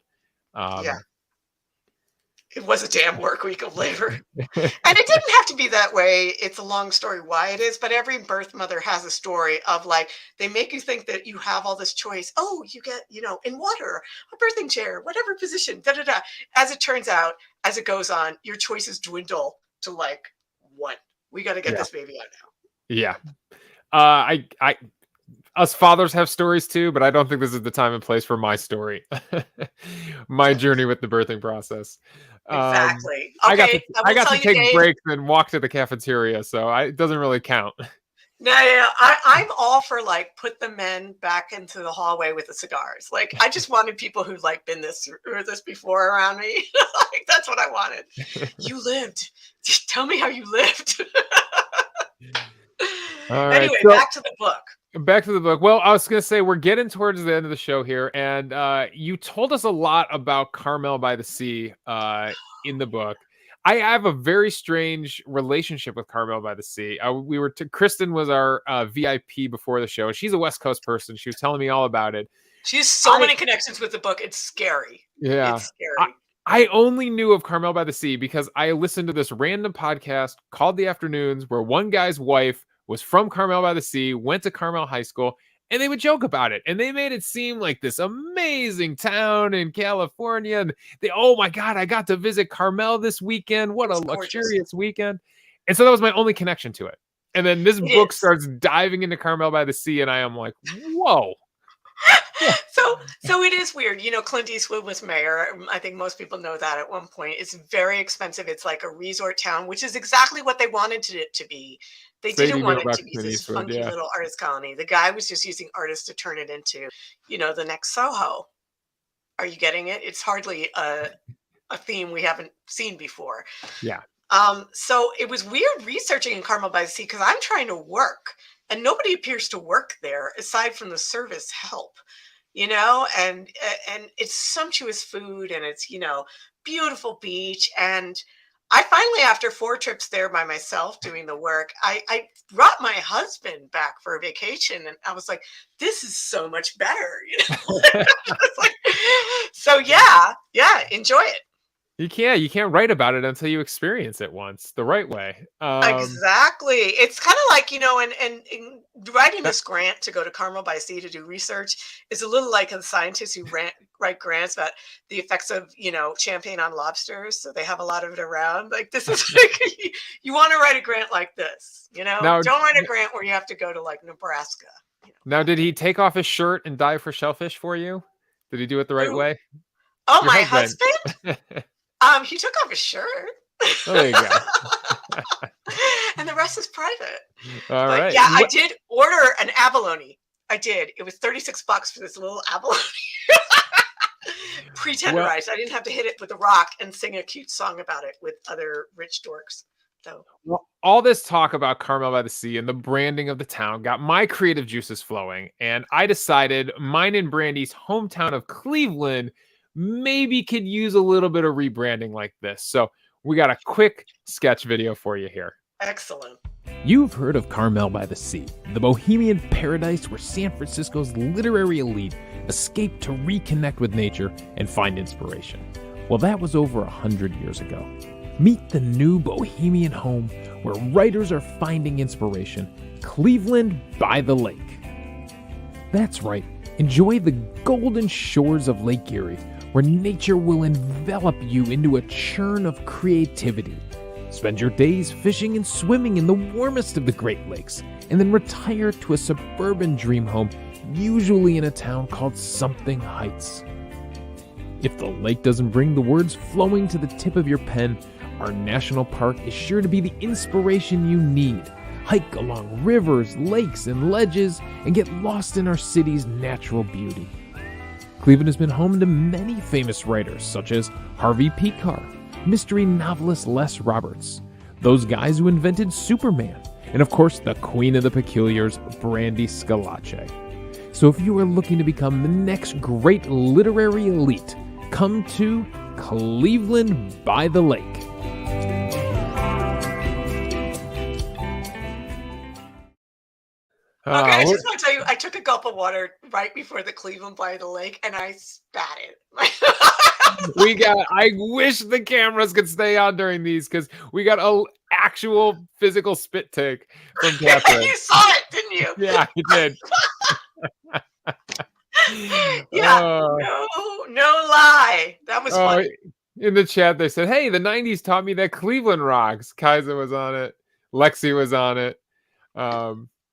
It was a damn work week of labor. And it didn't have to be that way. It's a long story why it is, but every birth mother has a story of like, they make you think that you have all this choice. Oh, you get, in water, a birthing chair, whatever position, da-da-da. As it turns out, as it goes on, your choices dwindle to like, what? We got to get this baby out now. Yeah. Us fathers have stories too, but I don't think this is the time and place for my story. My journey with the birthing process. Exactly. Okay, I got to take breaks and walk to the cafeteria, so it doesn't really count. No, I'm all for like put the men back into the hallway with the cigars. Like I just wanted people who've like been this before around me. Like that's what I wanted. You lived. Tell me how you lived. Anyway, back to the book. Back to the book. Well, I was going to say, we're getting towards the end of the show here, and you told us a lot about Carmel-by-the-Sea in the book. I have a very strange relationship with Carmel-by-the-Sea. Kristen was our VIP before the show. She's a West Coast person. She was telling me all about it. She has so many connections with the book. It's scary. Yeah. It's scary. I only knew of Carmel-by-the-Sea because I listened to this random podcast called The Afternoons where one guy's wife was from Carmel-by-the-Sea, went to Carmel High School, and they would joke about it. And they made it seem like this amazing town in California. And oh my God, I got to visit Carmel this weekend. What a luxurious weekend. And so that was my only connection to it. And then this book starts diving into Carmel-by-the-Sea, and I am like, whoa. So So it is weird. Clint Eastwood was mayor. I think most people know that at one point. It's very expensive. It's like a resort town, which is exactly what they wanted it to be. They Sadie didn't want knew it about to be Clint this Eastwood, funky yeah. little artist colony. The guy was just using artists to turn it into, the next Soho. Are you getting it? It's hardly a theme we haven't seen before. Yeah. So it was weird researching in Carmel-by-the-Sea because I'm trying to work and nobody appears to work there aside from the service help, and it's sumptuous food and it's, beautiful beach. And I finally, after 4 trips there by myself doing the work, I brought my husband back for a vacation and I was like, this is so much better, It's like, so yeah, enjoy it. You can't write about it until you experience it once the right way. Exactly. It's kind of like, and writing this grant to go to Carmel-by-the-Sea to do research is a little like the scientists who write grants about the effects of, champagne on lobsters. So they have a lot of it around. Like this is like, you want to write a grant like this, Now, don't write a grant where you have to go to like Nebraska. Now, did he take off his shirt and dive for shellfish for you? Did he do it the right Who? way? Oh, Your my husband. he took off his shirt. Oh, there you go. And the rest is private. All But right. yeah, I did order an abalone. I did. It was $36 for this little abalone. Pre-tenderized. I didn't have to hit it with a rock and sing a cute song about it with other rich dorks. So Well, all this talk about Carmel-by-the-Sea and the branding of the town got my creative juices flowing, and I decided mine and Brandy's hometown of Cleveland maybe could use a little bit of rebranding like this. So we got a quick sketch video for you here. excellent. You've heard of Carmel-by-the-Sea, the Bohemian paradise where San Francisco's literary elite escaped to reconnect with nature and find inspiration. Well, that was over 100 years ago. Meet the new Bohemian home where writers are finding inspiration, Cleveland by the Lake. That's right, enjoy the golden shores of Lake Erie, where nature will envelop you into a churn of creativity. Spend your days fishing and swimming in the warmest of the Great Lakes, and then retire to a suburban dream home, usually in a town called Something Heights. If the lake doesn't bring the words flowing to the tip of your pen, our national park is sure to be the inspiration you need. Hike along rivers, lakes, and ledges, and get lost in our city's natural beauty. Cleveland has been home to many famous writers, such as Harvey Pekar, mystery novelist Les Roberts, those guys who invented Superman, and of course the queen of the peculiars, Brandy Scalace. So if you are looking to become the next great literary elite, come to Cleveland by the Lake. Okay, I just want to tell you, I took a gulp of water right before the Cleveland by the Lake, and I spat it. I wish the cameras could stay on during these because we got a actual physical spit take from Catherine. You saw it, didn't you? Yeah, I did. Yeah, no lie. That was funny. In the chat, they said, "Hey, the '90s taught me that Cleveland rocks." Kaiser was on it. Lexi was on it.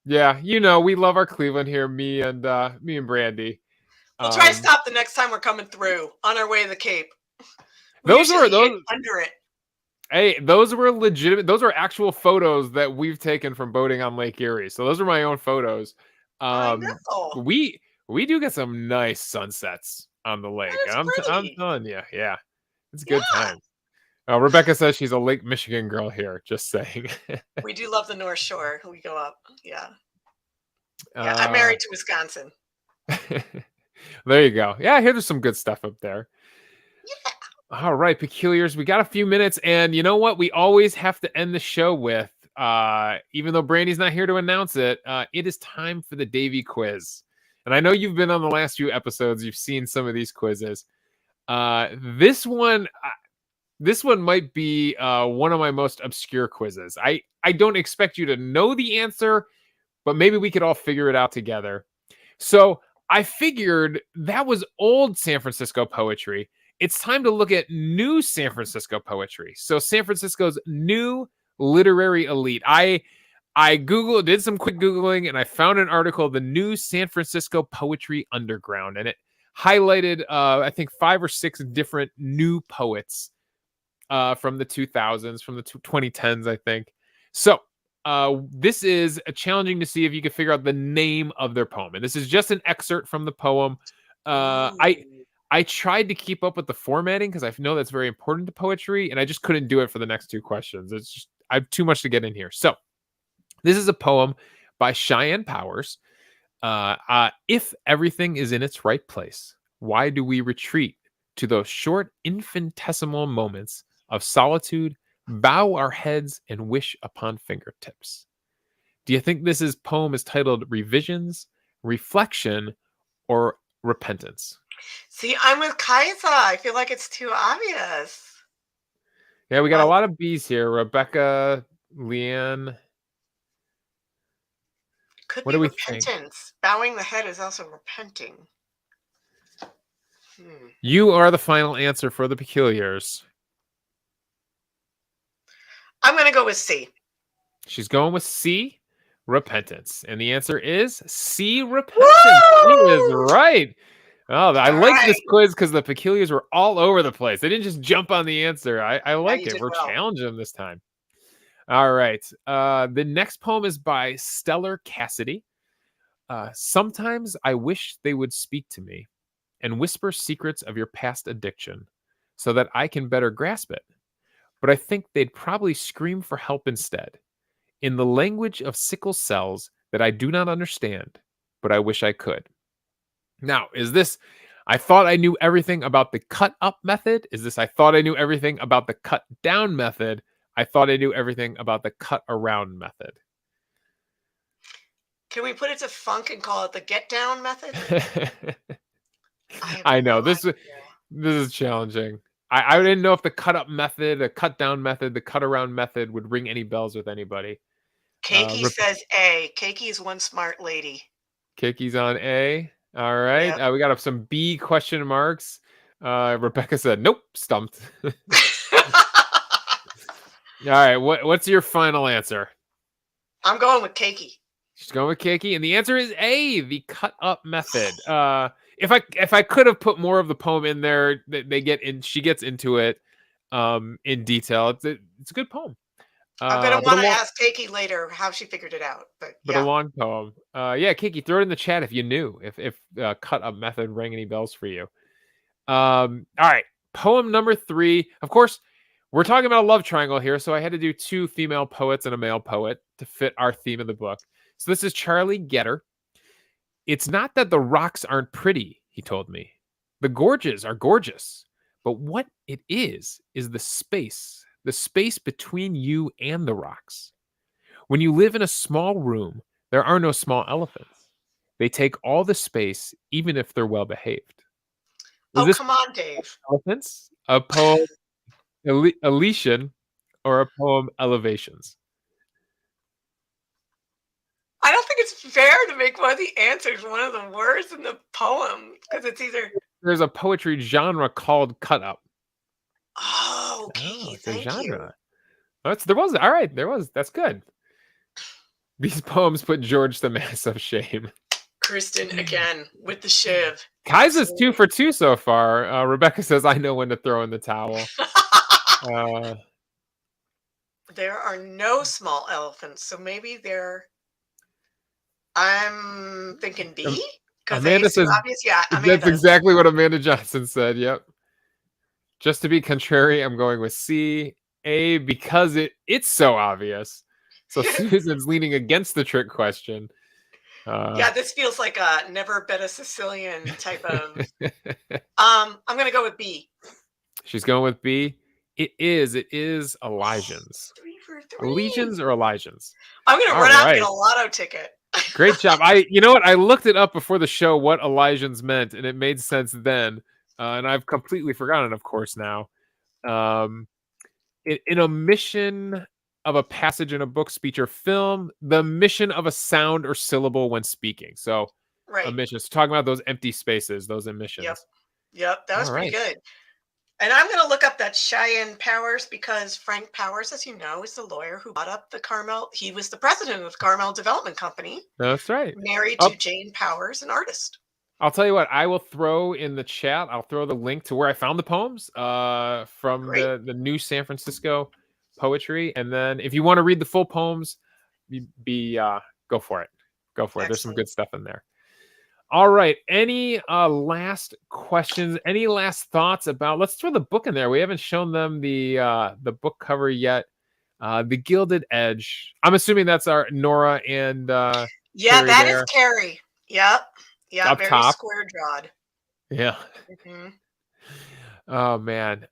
Yeah, we love our Cleveland here. Me and Brandy. We'll try to stop the next time we're coming through on our way to the Cape. Those under it. Hey, those were legitimate. Those are actual photos that we've taken from boating on Lake Erie. So those are my own photos. I know. We do get some nice sunsets on the lake. I'm telling you, yeah, it's a good time. Rebecca says she's a Lake Michigan girl here. Just saying. We do love the North Shore. We go up. Yeah. I'm married to Wisconsin. There you go. Yeah, I hear there's some good stuff up there. Yeah. All right, Peculiars, we got a few minutes, and you know what? We always have to end the show with, even though Brandy's not here to announce it, it is time for the Davy quiz. And I know you've been on the last few episodes. You've seen some of these quizzes. This one might be one of my most obscure quizzes. I don't expect you to know the answer, but maybe we could all figure it out together. So I figured that was old San Francisco poetry. It's time to look at new San Francisco poetry. So San Francisco's new literary elite. I did some quick Googling, and I found an article, The New San Francisco Poetry Underground. And highlighted, I think 5 or 6 different new poets from the 2000s, from the 2010s, I think. So this is challenging to see if you can figure out the name of their poem. And this is just an excerpt from the poem. I tried to keep up with the formatting because I know that's very important to poetry, and I just couldn't do it for the next 2 questions. It's just, I have too much to get in here. So this is a poem by Cheyenne Powers. If everything is in its right place, why do we retreat to those short infinitesimal moments of solitude, bow our heads, and wish upon fingertips? Do you think this poem is titled Revisions, Reflection, or Repentance? See, I'm with Kaisa. I feel like it's too obvious. Yeah, we got a lot of B's here. Rebecca, Leanne. Could What be do we repentance. think? Bowing the head is also repenting. You are the final answer for the Peculiars. I'm going to go with C. She's going with C, repentance. And the answer is C, repentance. She is right. Oh, I like this quiz because the Peculiars were all over the place. They didn't just jump on the answer. I like it. We're challenging them this time. All right. The next poem is by Stellar Cassidy. Sometimes I wish they would speak to me and whisper secrets of your past addiction so that I can better grasp it. But I think they'd probably scream for help instead, in the language of sickle cells that I do not understand, but I wish I could. Now, is this, I thought I knew everything about the cut up method? Is this, I thought I knew everything about the cut down method? I thought I knew everything about the cut around method. Can we put it to funk and call it the get down method? I know this is challenging. I didn't know if the cut up method, the cut down method, the cut around method would ring any bells with anybody. Keiki says A. Keiki is one smart lady. Keiki's on A. All right. Yep. We got up some B question marks. Rebecca said, nope, stumped. All right. What's your final answer? I'm going with Keiki. She's going with Keiki, and the answer is A, the cut up method. If I could have put more of the poem in there, she gets into it in detail. It's a good poem. I'm gonna want to ask Keiki later how she figured it out. But a long poem. Yeah, Keiki, throw it in the chat if you knew if cut up method rang any bells for you. All right, poem number 3. Of course, we're talking about a love triangle here, so I had to do 2 female poets and a male poet to fit our theme of the book. So this is Charlie Getter. It's not that the rocks aren't pretty, he told me. The gorges are gorgeous. But what it is the space between you and the rocks. When you live in a small room, there are no small elephants. They take all the space, even if they're well behaved. Come on, Dave. Elephants? A poem, Elysian, or a poem, Elevations? I don't think it's fair to make one of the answers one of the words in the poem because it's either. There's a poetry genre called cut up. Oh, okay. Thank you. There was. That's good. These poems put George to massive shame. Kristen again with the shiv. Kaisa's 2 for 2 so far. Rebecca says, I know when to throw in the towel. There are no small elephants, so maybe I'm thinking B. Amanda says, obvious. Yeah, that's exactly what Amanda Johnson said. Yep. Just to be contrary, I'm going with C. A, because it's so obvious. So Susan's leaning against the trick question. Yeah, this feels like a never bet a Sicilian type of. I'm going to go with B. She's going with B. It is Elysians. 3 for 3. Elysians or Elysians? I'm going to run out and get a lotto ticket. Great job. You know what? I looked it up before the show what Elysians meant, and it made sense then. And I've completely forgotten, of course, now. In a mission of a passage in a book, speech, or film, the omission of a sound or syllable when speaking. So, omissions. Talking about those empty spaces, those omissions. Yep. That was pretty good. And I'm going to look up that Cheyenne Powers because Frank Powers, as you know, is the lawyer who bought up the Carmel. He was the president of the Carmel Development Company. That's right. Married to Jane Powers, an artist. I'll tell you what, I will throw in the chat, I'll throw the link to where I found the poems from Great. the new San Francisco poetry. And then if you want to read the full poems, go for it. Go for it. There's some Excellent. good stuff in there. All right. Any last questions? Any last thoughts about? Let's throw the book in there. We haven't shown them the book cover yet. The Gilded Edge. I'm assuming that's our Nora and Yeah, Carrie that there. is Carrie. Yep. Yeah, Up very top. square jawed. Yeah. hmm Oh man.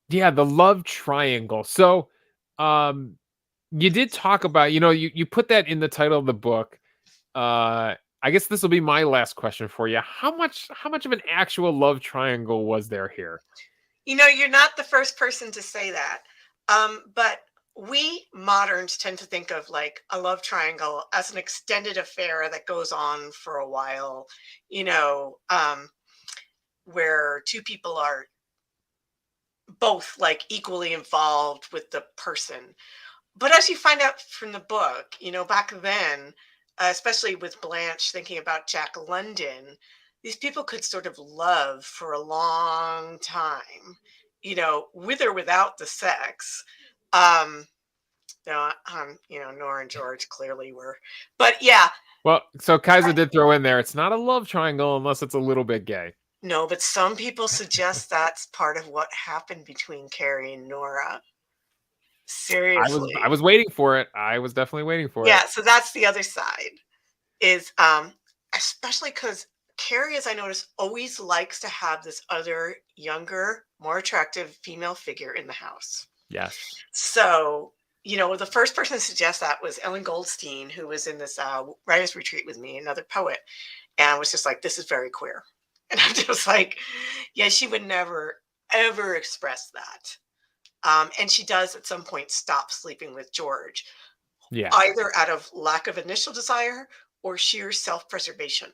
Yeah, the love triangle. So you did talk about, you put that in the title of the book. I guess this will be my last question for you. How much of an actual love triangle was there here? You're not the first person to say that. But we moderns tend to think of like a love triangle as an extended affair that goes on for a while, where two people are both like equally involved with the person. But as you find out from the book, back then, especially with Blanche thinking about Jack London, these people could sort of love for a long time, with or without the sex. Nora and George clearly were, but yeah. Well, so Kaiser did throw in there, it's not a love triangle unless it's a little bit gay. No, but some people suggest that's part of what happened between Carrie and Nora. Seriously. I was waiting for it. I was definitely waiting for it. Yeah, so that's the other side. Is especially because Carrie, as I noticed, always likes to have this other younger, more attractive female figure in the house. Yes. So, the first person to suggest that was Ellen Goldstein, who was in this writer's retreat with me, another poet, and was just like, this is very queer. And I'm just like, yeah, she would never, ever express that. And she does at some point stop sleeping with George. Yeah. Either out of lack of initial desire or sheer self-preservation,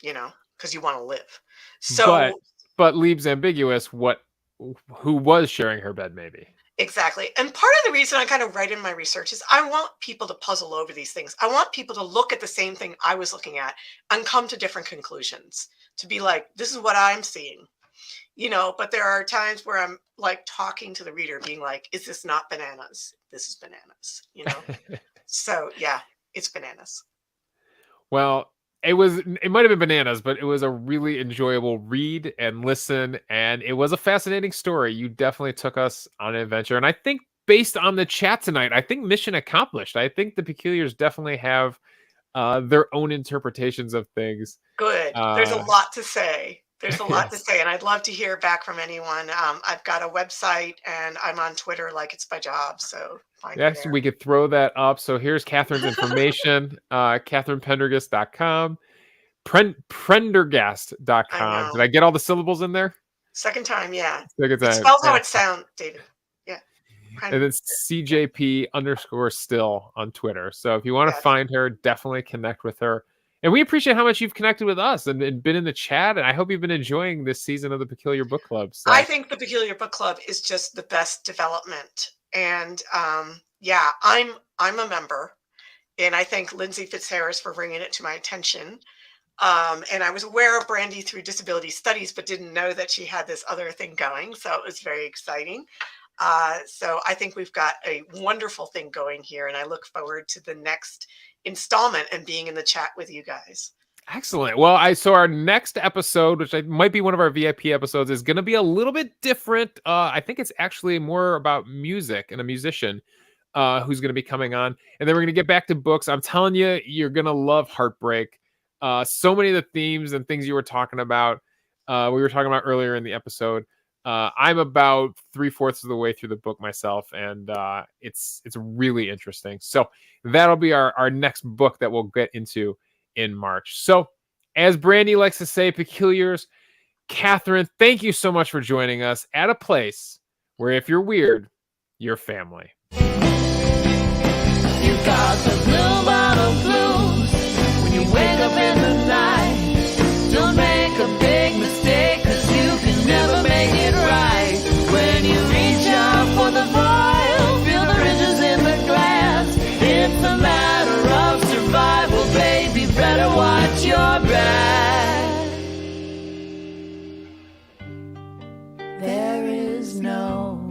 because you want to live. So, but leaves ambiguous who was sharing her bed, maybe. Exactly. And part of the reason I kind of write in my research is I want people to puzzle over these things. I want people to look at the same thing I was looking at and come to different conclusions, to be like, this is what I'm seeing, but there are times where I'm like talking to the reader being like, is this not bananas? This is bananas, So yeah, it's bananas. Well, it might have been bananas, but it was a really enjoyable read and listen, and it was a fascinating story. You definitely took us on an adventure, and I think based on the chat tonight, I think mission accomplished. I think the Peculiars definitely have their own interpretations of things. Good. There's a lot to say. There's a lot to say, and I'd love to hear back from anyone. I've got a website, and I'm on Twitter like it's my job, so find me there. We could throw that up. So here's Catherine's information, CatherinePendergast.com, Prendergast.com. Did I get all the syllables in there? Second time, yeah. Second time. It spells how it sounds, David. Yeah. And it's CJP_still on Twitter. So if you want to find her, definitely connect with her. And we appreciate how much you've connected with us and been in the chat. And I hope you've been enjoying this season of the Peculiar Book Club. So. I think the Peculiar Book Club is just the best development. And I'm a member. And I thank Lindsey Fitzharris for bringing it to my attention. And I was aware of Brandy through disability studies, but didn't know that she had this other thing going. So it was very exciting. So I think we've got a wonderful thing going here. And I look forward to the next installment and being in the chat with you guys. Excellent. Well, so our next episode, which might be one of our VIP episodes, is going to be a little bit different. I think it's actually more about music and a musician who's going to be coming on. And then we're going to get back to books. I'm telling you, you're going to love Heartbreak. So many of the themes and things you were talking about, we were talking about earlier in the episode. I'm about 3/4 of the way through the book myself, and it's really interesting. So that'll be our next book that we'll get into in March. So as Brandy likes to say, Peculiars, Catherine, thank you so much for joining us at a place where if you're weird, you're family. You got the blue bottle blues when you wake up in the night. Don't make a big mistake, 'cause you can never make it right. When you reach out for the vial, feel the ridges in the glass. It's a matter of survival, baby, better watch your back. know.